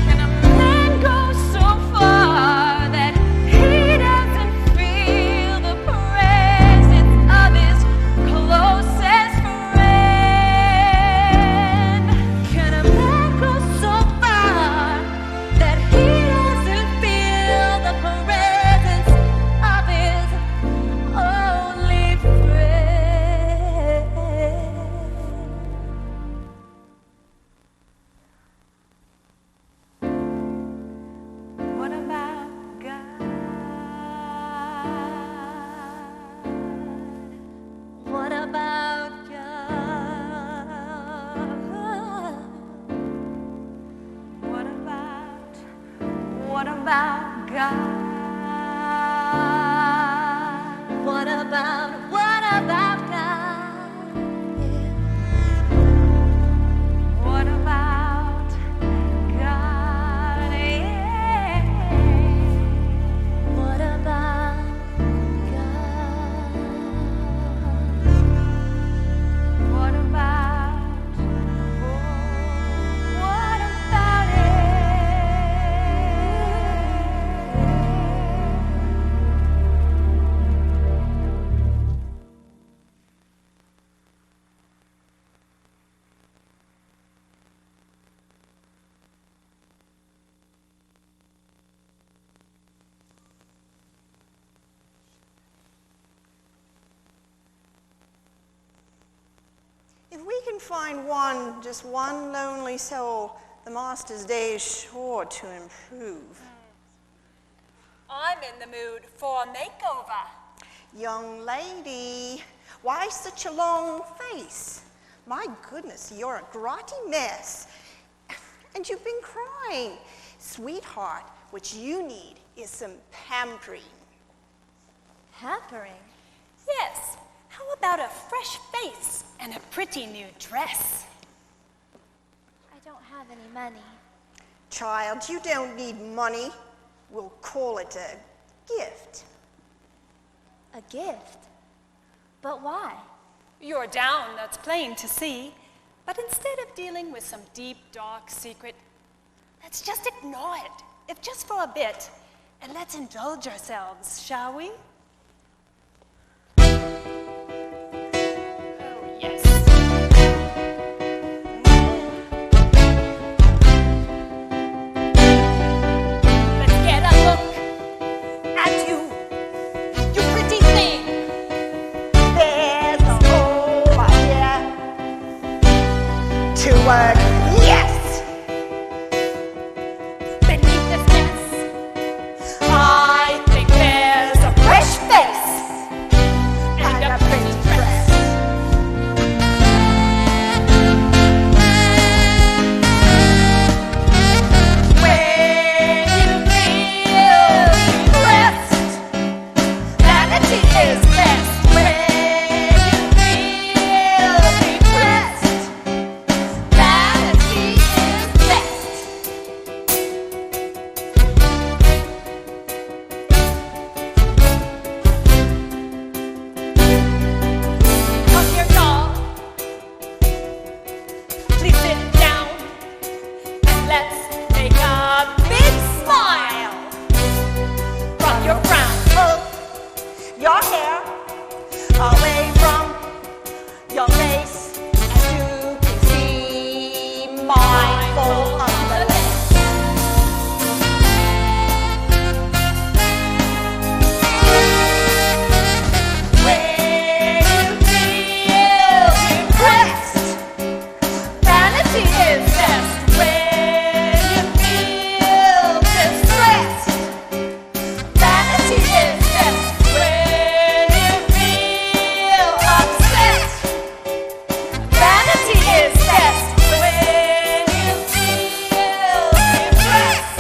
Can a man go so far that he doesn't feel the presence of his closest friend? Can a man go so far that he doesn't feel the presence of his only friend? What about God? What about God? What about God? What about God? What about God? Yeah. What about God? What about? What about it? can find one, just one lonely soul, the master's day is sure to improve. I'm in the mood for a makeover. Young lady, why such a long face? My goodness, you're a grotty mess. And you've been crying. Sweetheart, what you need is some pampering. Pampering? Yes. How about a fresh face and a pretty new dress? I don't have any money. Child, you don't need money. We'll call it a gift. A gift? But why? You're down, that's plain to see. But instead of dealing with some deep, dark secret, let's just ignore it, if just for a bit, and let's indulge ourselves, shall we? Oh, yes. Let's get a look at you, you pretty thing. There's a hole out here to work. Yes! Beneath this mess, I think there's a fresh face and a pretty dress. When you feel depressed, vanity is best. When you feel depressed, vanity is best. Come here, doll. Please sit down and let's make a big smile. From your frown, Pull your hair away from your face, as you can see, mindful of the list. When you feel depressed, vanity is best. When you feel distressed, vanity is best. When you feel upset, vanity is best. When you feel depressed,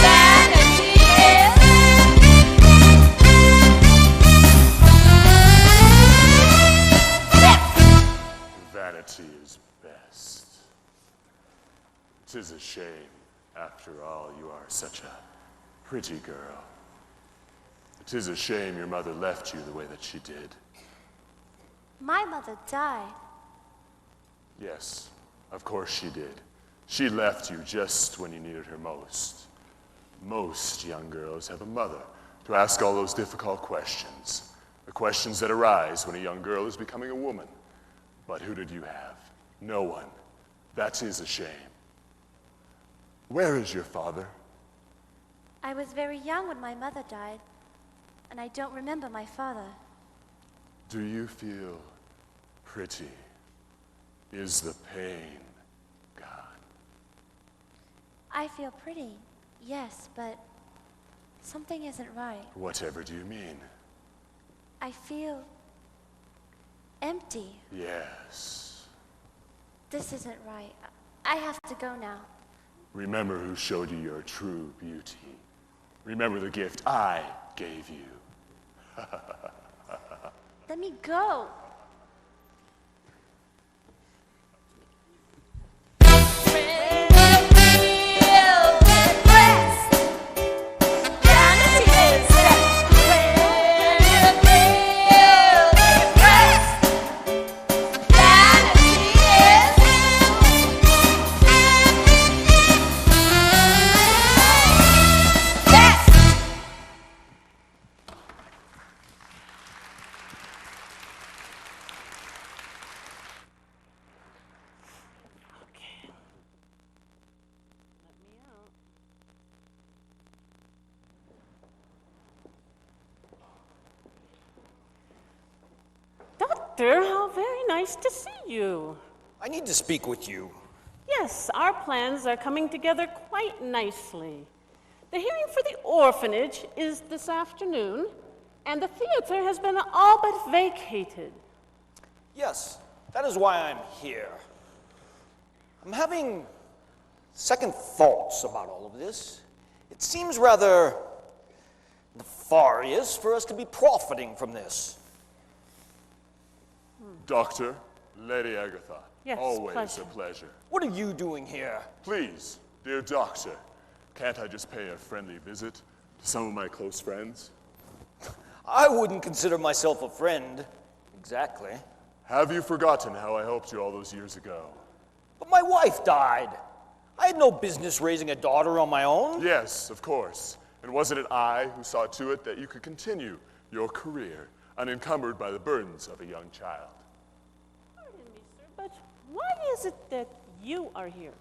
vanity is best. Vanity is best. 'Tis a shame, after all, you are such a pretty girl. 'Tis a shame your mother left you the way that she did. My mother died. Yes, of course she did. She left you just when you needed her most. Most young girls have a mother to ask all those difficult questions, the questions that arise when a young girl is becoming a woman. But who did you have? No one. That is a shame. Where is your father? I was very young when my mother died, and I don't remember my father. Do you feel pretty? Is the pain gone? I feel pretty, yes, but something isn't right. Whatever do you mean? I feel empty. Yes. This isn't right. I have to go now. Remember who showed you your true beauty. Remember the gift I gave you. Let me go. Doctor, how very nice to see you. I need to speak with you. Yes, our plans are coming together quite nicely. The hearing for the orphanage is this afternoon, and the theater has been all but vacated. Yes, that is why I'm here. I'm having second thoughts about all of this. It seems rather nefarious for us to be profiting from this. Doctor, Lady Agatha, Yes, always pleasure. a pleasure. What are you doing here? Please, dear doctor, can't I just pay a friendly visit to some of my close friends? I wouldn't consider myself a friend, exactly. Have you forgotten how I helped you all those years ago? But my wife died. I had no business raising a daughter on my own. Yes, of course. And wasn't it I who saw to it that you could continue your career unencumbered by the burdens of a young child? Pardon me, sir, but why is it that you are here?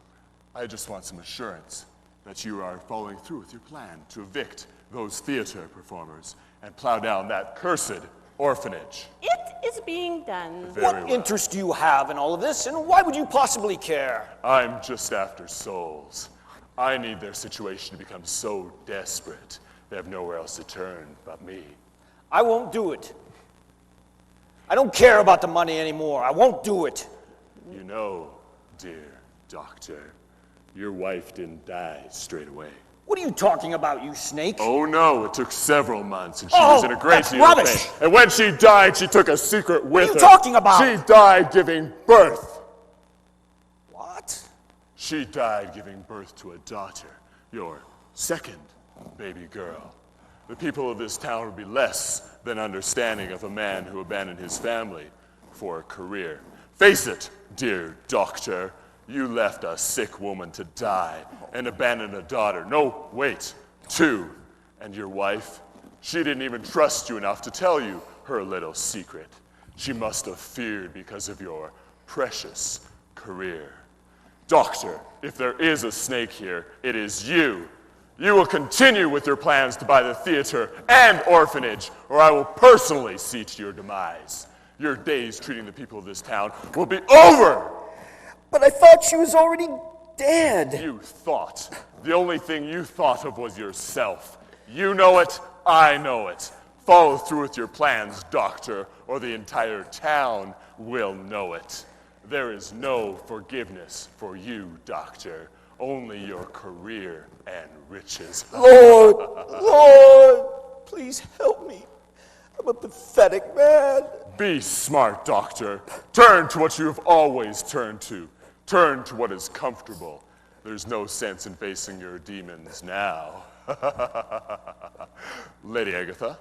I just want some assurance that you are following through with your plan to evict those theater performers and plow down that cursed orphanage. It is being done. What interest do you have in all of this, and why would you possibly care? I'm just after souls. I need their situation to become so desperate they have nowhere else to turn but me. I won't do it. I don't care about the money anymore. I won't do it. You know, dear doctor, your wife didn't die straight away. What are you talking about, you snake? Oh no, it took several months and she was in a great that's deal rubbish. of pain. And when she died, she took a secret with her. What are you talking about? She died giving birth. What? She died giving birth to a daughter, your second baby girl. The people of this town would be less than understanding of a man who abandoned his family for a career. Face it, dear doctor, you left a sick woman to die and abandoned a daughter. No, wait, two. And your wife? She didn't even trust you enough to tell you her little secret. She must have feared because of your precious career. Doctor, if there is a snake here, it is you. You will continue with your plans to buy the theater and orphanage, or I will personally see to your demise. Your days treating the people of this town will be over. But I thought she was already dead. You thought. The only thing you thought of was yourself. You know it, I know it. Follow through with your plans, doctor, or the entire town will know it. There is no forgiveness for you, doctor. Only your career and riches. Lord, Lord, please help me. I'm a pathetic man. Be smart, doctor. Turn to what you have always turned to. Turn to what is comfortable. There's no sense in facing your demons now. Lady Agatha?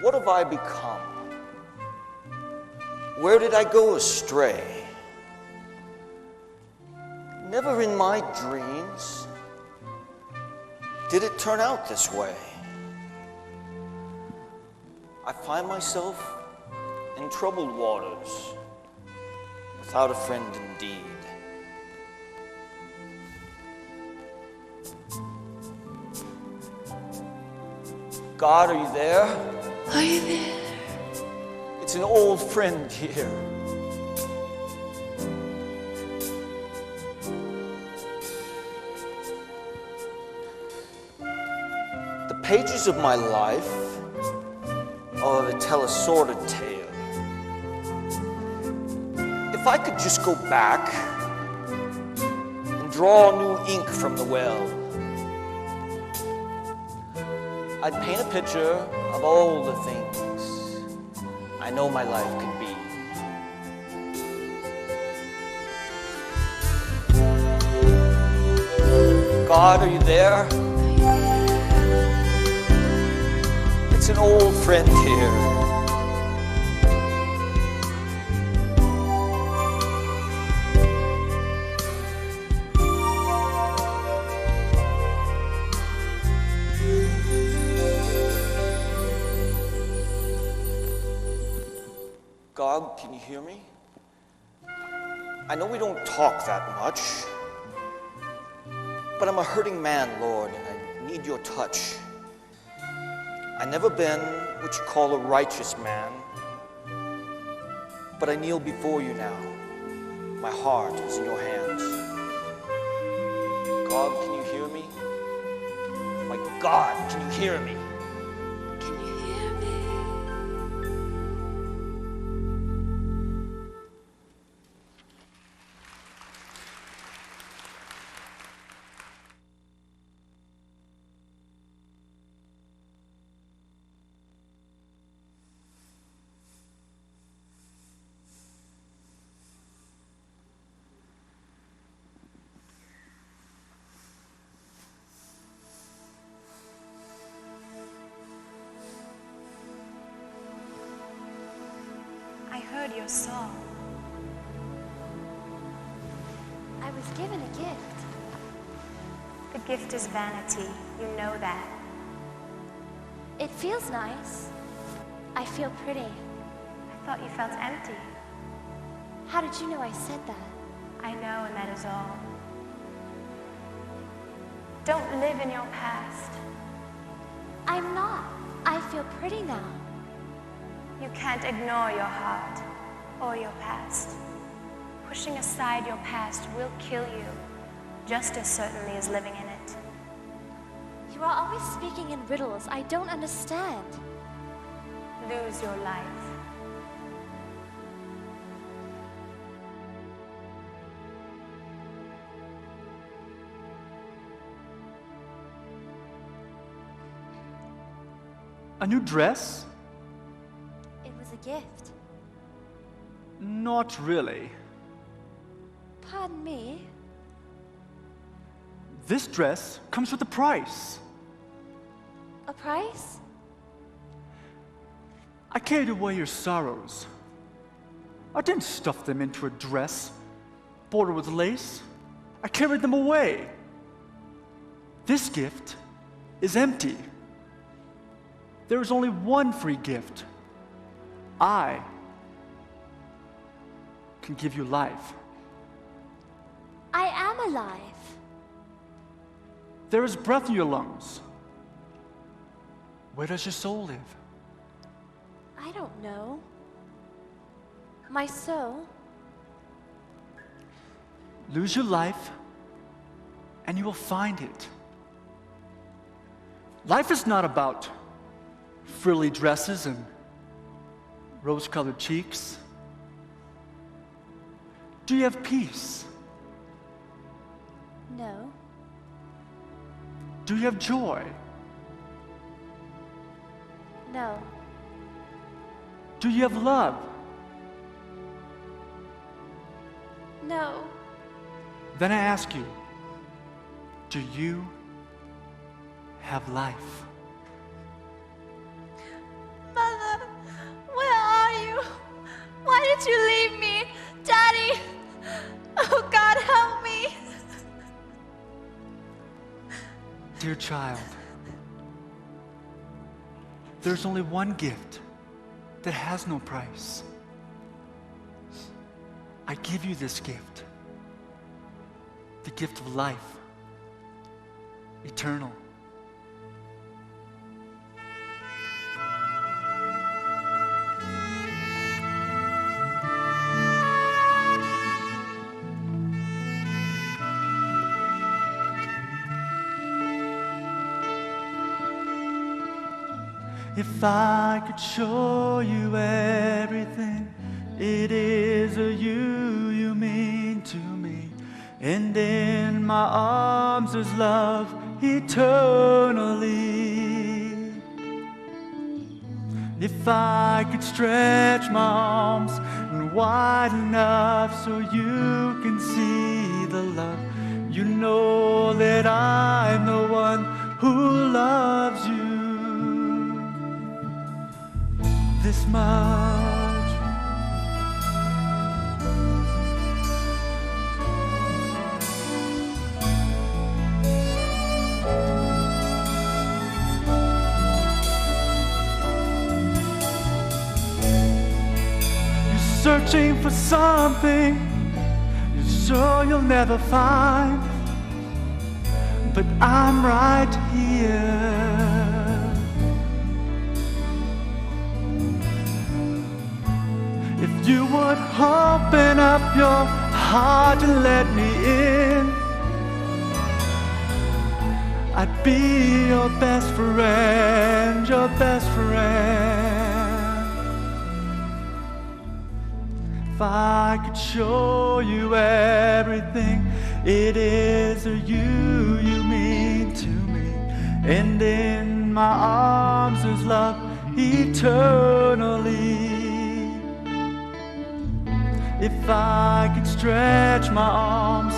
What have I become? Where did I go astray? Never in my dreams did it turn out this way. I find myself in troubled waters, without a friend indeed. God, are you there? Are you there? It's an old friend here. The pages of my life are to tell a sordid tale. If I could just go back and draw new ink from the well, I'd paint a picture of all the things I know my life could be. God, are you there? It's an old friend here. Gog, can you hear me? I know we don't talk that much, but I'm a hurting man, Lord, and I need your touch. I never been what you call a righteous man, but I kneel before you now. My heart is in your hands. God, can you hear me? My God, can you hear me? Can you hear me? I heard your song. I was given a gift. The gift is vanity. You know that. It feels nice. I feel pretty. I thought you felt empty. How did you know I said that? I know, and that is all. Don't live in your past. I'm not. I feel pretty now. You can't ignore your heart or your past. Pushing aside your past will kill you, just as certainly as living in it. You are always speaking in riddles. I don't understand. Lose your life. A new dress? It was a gift. Not really. Pardon me. This dress comes with a price. A price? I carried away your sorrows. I didn't stuff them into a dress bordered with lace. I carried them away. This gift is empty. There is only one free gift. I can give you life. I am alive. There is breath in your lungs. Where does your soul live? I don't know. My soul? Lose your life, and you will find it. Life is not about frilly dresses and rose-colored cheeks. Do you have peace? No. Do you have joy? No. Do you have love? No. Then I ask you, do you have life? Mother, where are you? Why did you leave me? Daddy! Oh, God, help me! Dear child, there's only one gift that has no price. I give you this gift, the gift of life, eternal. If I could show you everything it is you mean to me, and in my arms is love eternally. If I could stretch my arms wide enough so you can see the love, you know that I'm the one who loves you this much. You searching for something you're sure you'll never find, but I'm right here. If you would open up your heart and let me in, I'd be your best friend, your best friend. If I could show you everything it is that you mean to me, and in my arms is love eternally. If I could stretch my arms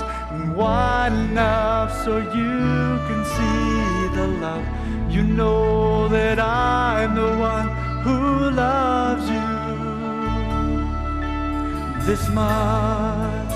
wide enough so you can see the love, you know that I'm the one who loves you this much.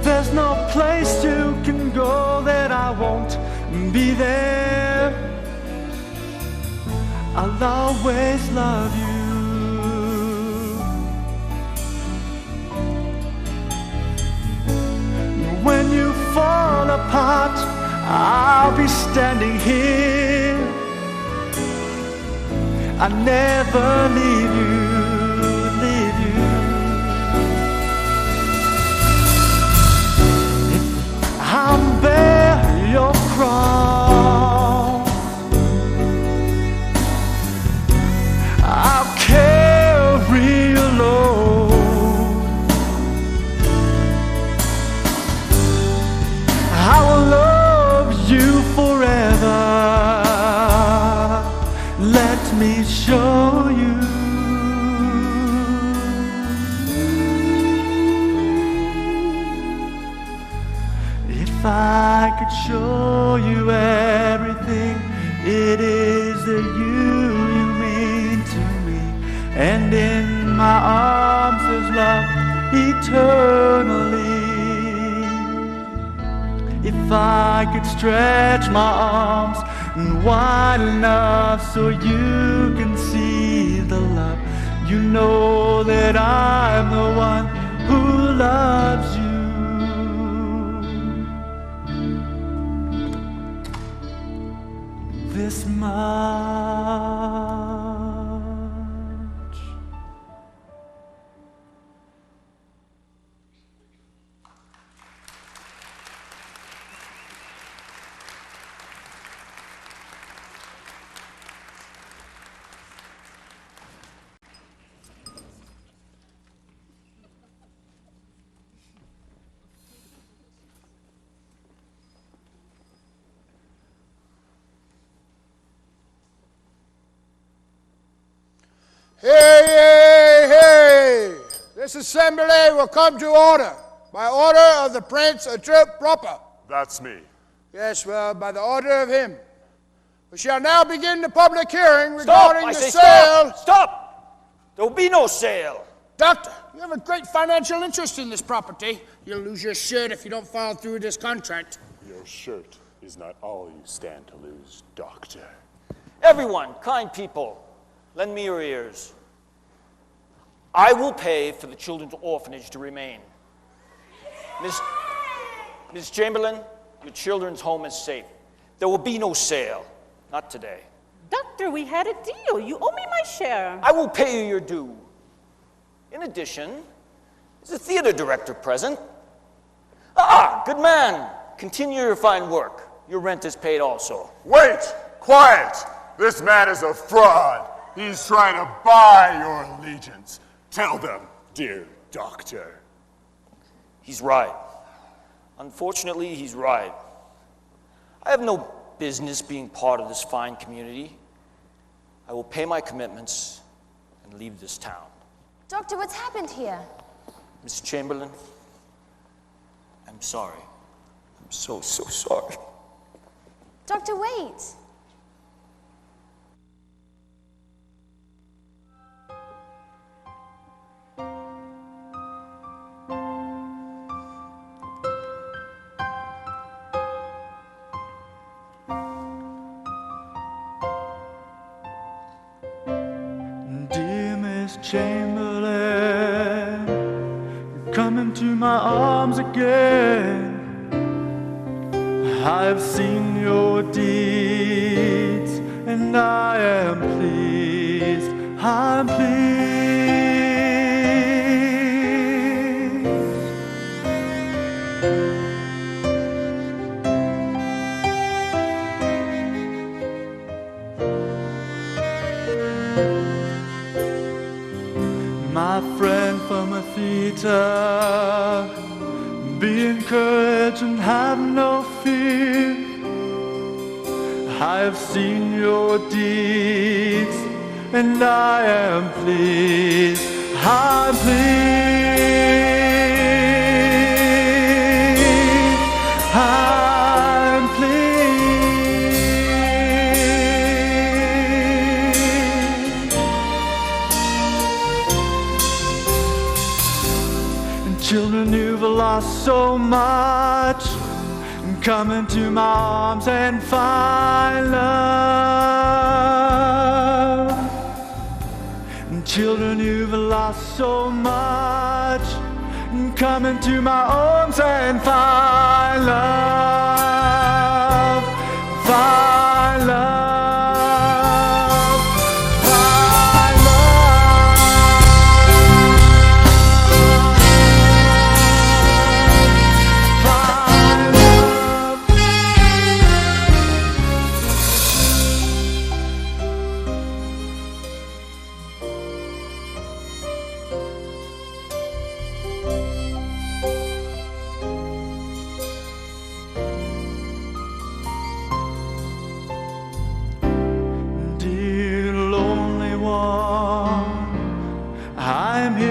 There's no place you can go that I won't be there. I'll always love you. When you fall apart, I'll be standing here. I'll never leave you, leave you. I'll bear your cross, I'll carry your load, I will love you forever. Let me show you. If I could show you everything it is that you mean to me, and in my arms is love eternally. If I could stretch my arms wide enough so you can see the love, you know that I'm the one who loves you this much. Hey, hey, hey! This assembly will come to order by order of the Prince of Troop proper. That's me. Yes, well, by the order of him. We shall now begin the public hearing regarding the sale. Stop! There will be no sale. Doctor, you have a great financial interest in this property. You'll lose your shirt if you don't follow through with this contract. Your shirt is not all you stand to lose, Doctor. Everyone, kind people, lend me your ears. I will pay for the children's orphanage to remain. Miss Chamberlain, your children's home is safe. There will be no sale. Not today. Doctor, we had a deal. You owe me my share. I will pay you your due. In addition, is the theater director present? Ah, good man. Continue your fine work. Your rent is paid also. Wait! Quiet! This man is a fraud. He's trying to buy your allegiance. Tell them, dear Doctor. He's right. Unfortunately, he's right. I have no business being part of this fine community. I will pay my commitments and leave this town. Doctor, what's happened here? Miss Chamberlain, I'm sorry. I'm so sorry. Doctor, wait. Chamberlain, come into my arms again. I have seen your deeds, and I am pleased. I'm pleased. My friend from a theater, be encouraged and have no fear. I have seen your deeds, and I am pleased. I'm pleased. I'm pleased. And children, you've lost so much. Come into my arms and find love. And children, you've lost so much. Come into my arms and find love. Find love.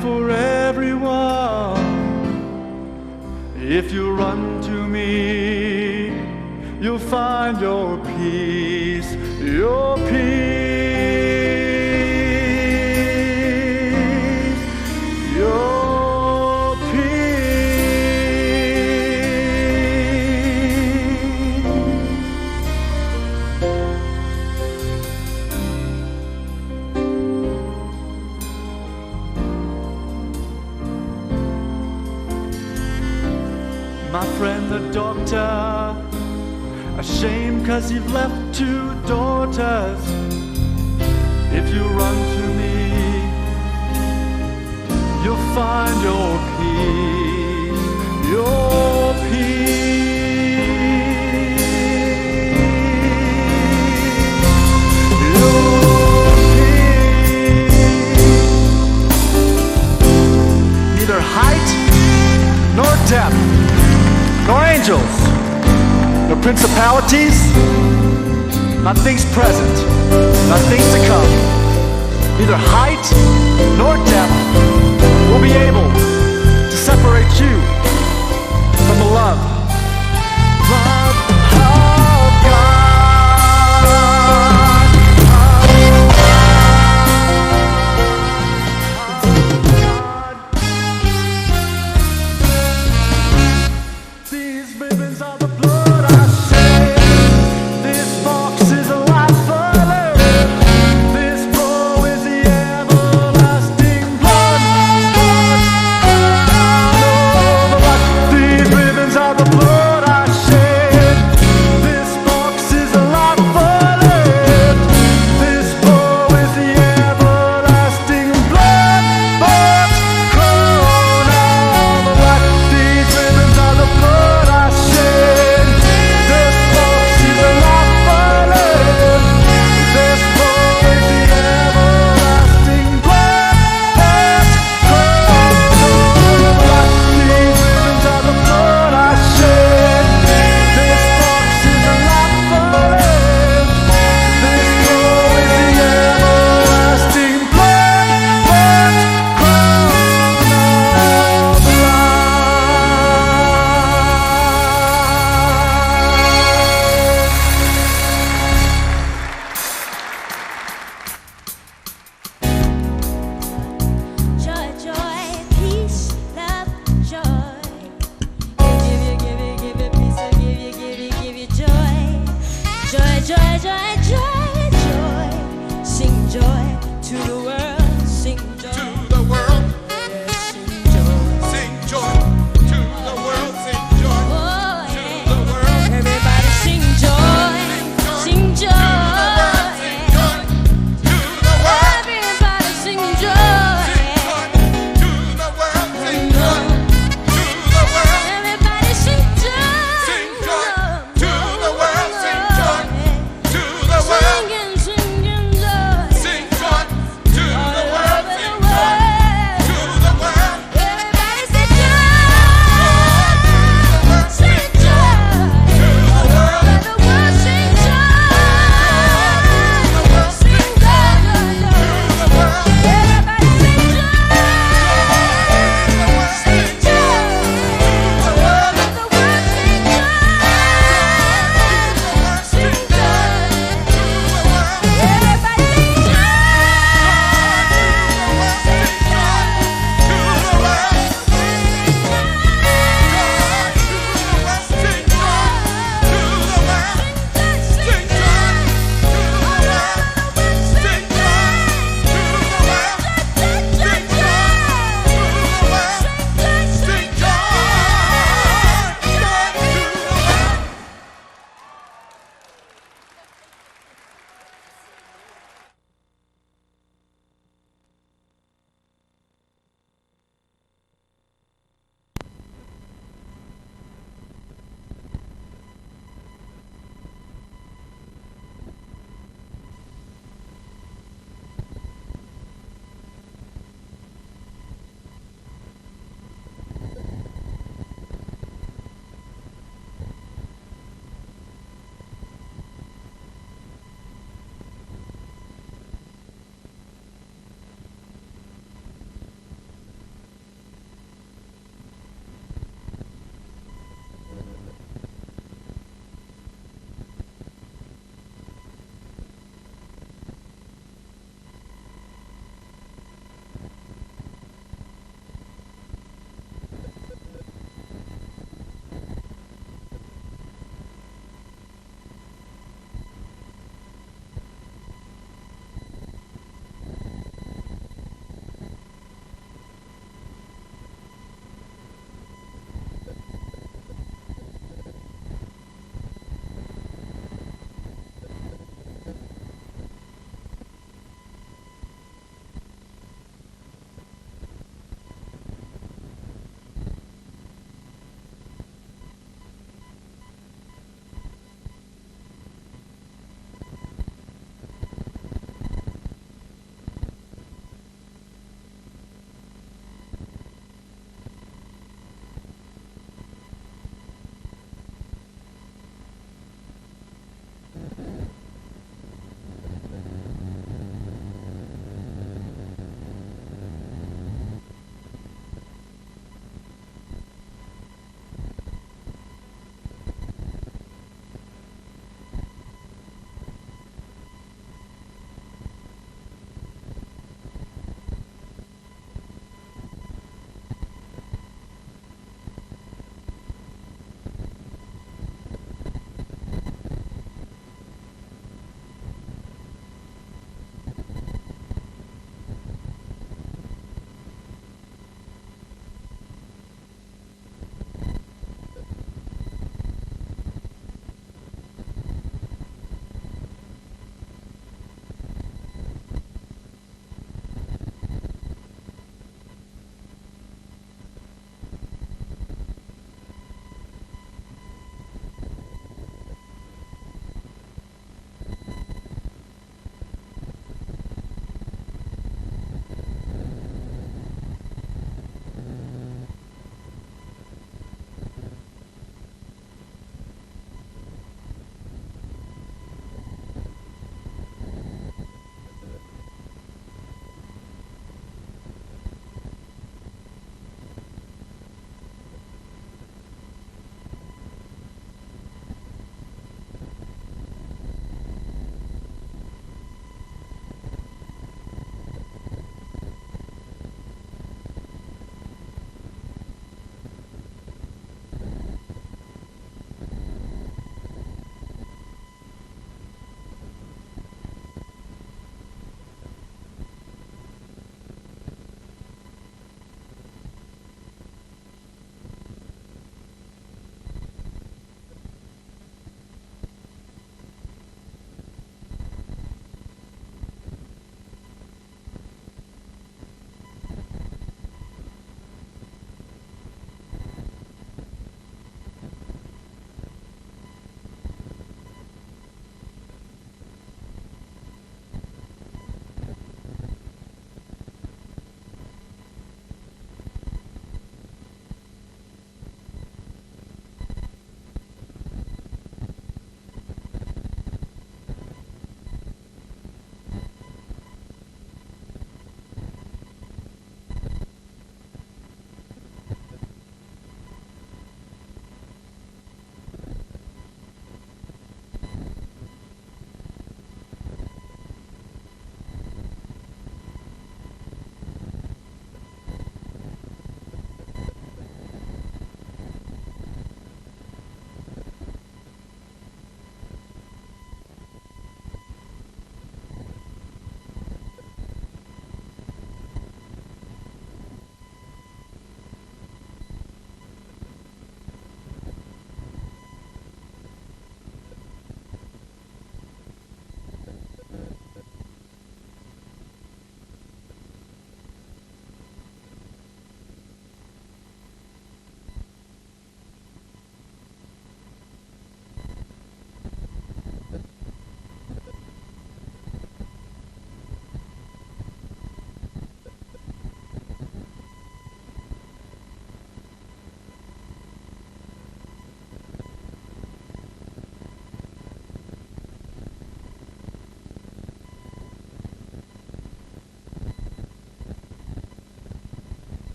For everyone, if you run to me, you'll find your peace, your peace, your My friend the doctor, ashamed 'cause you've left 2 daughters. If you run to me, you'll find your peace, your peace, your peace. Neither height nor depth, nor angels, nor principalities, not things present, not things to come. Neither height nor depth will be able to separate you from the love of God. Joy, joy, joy.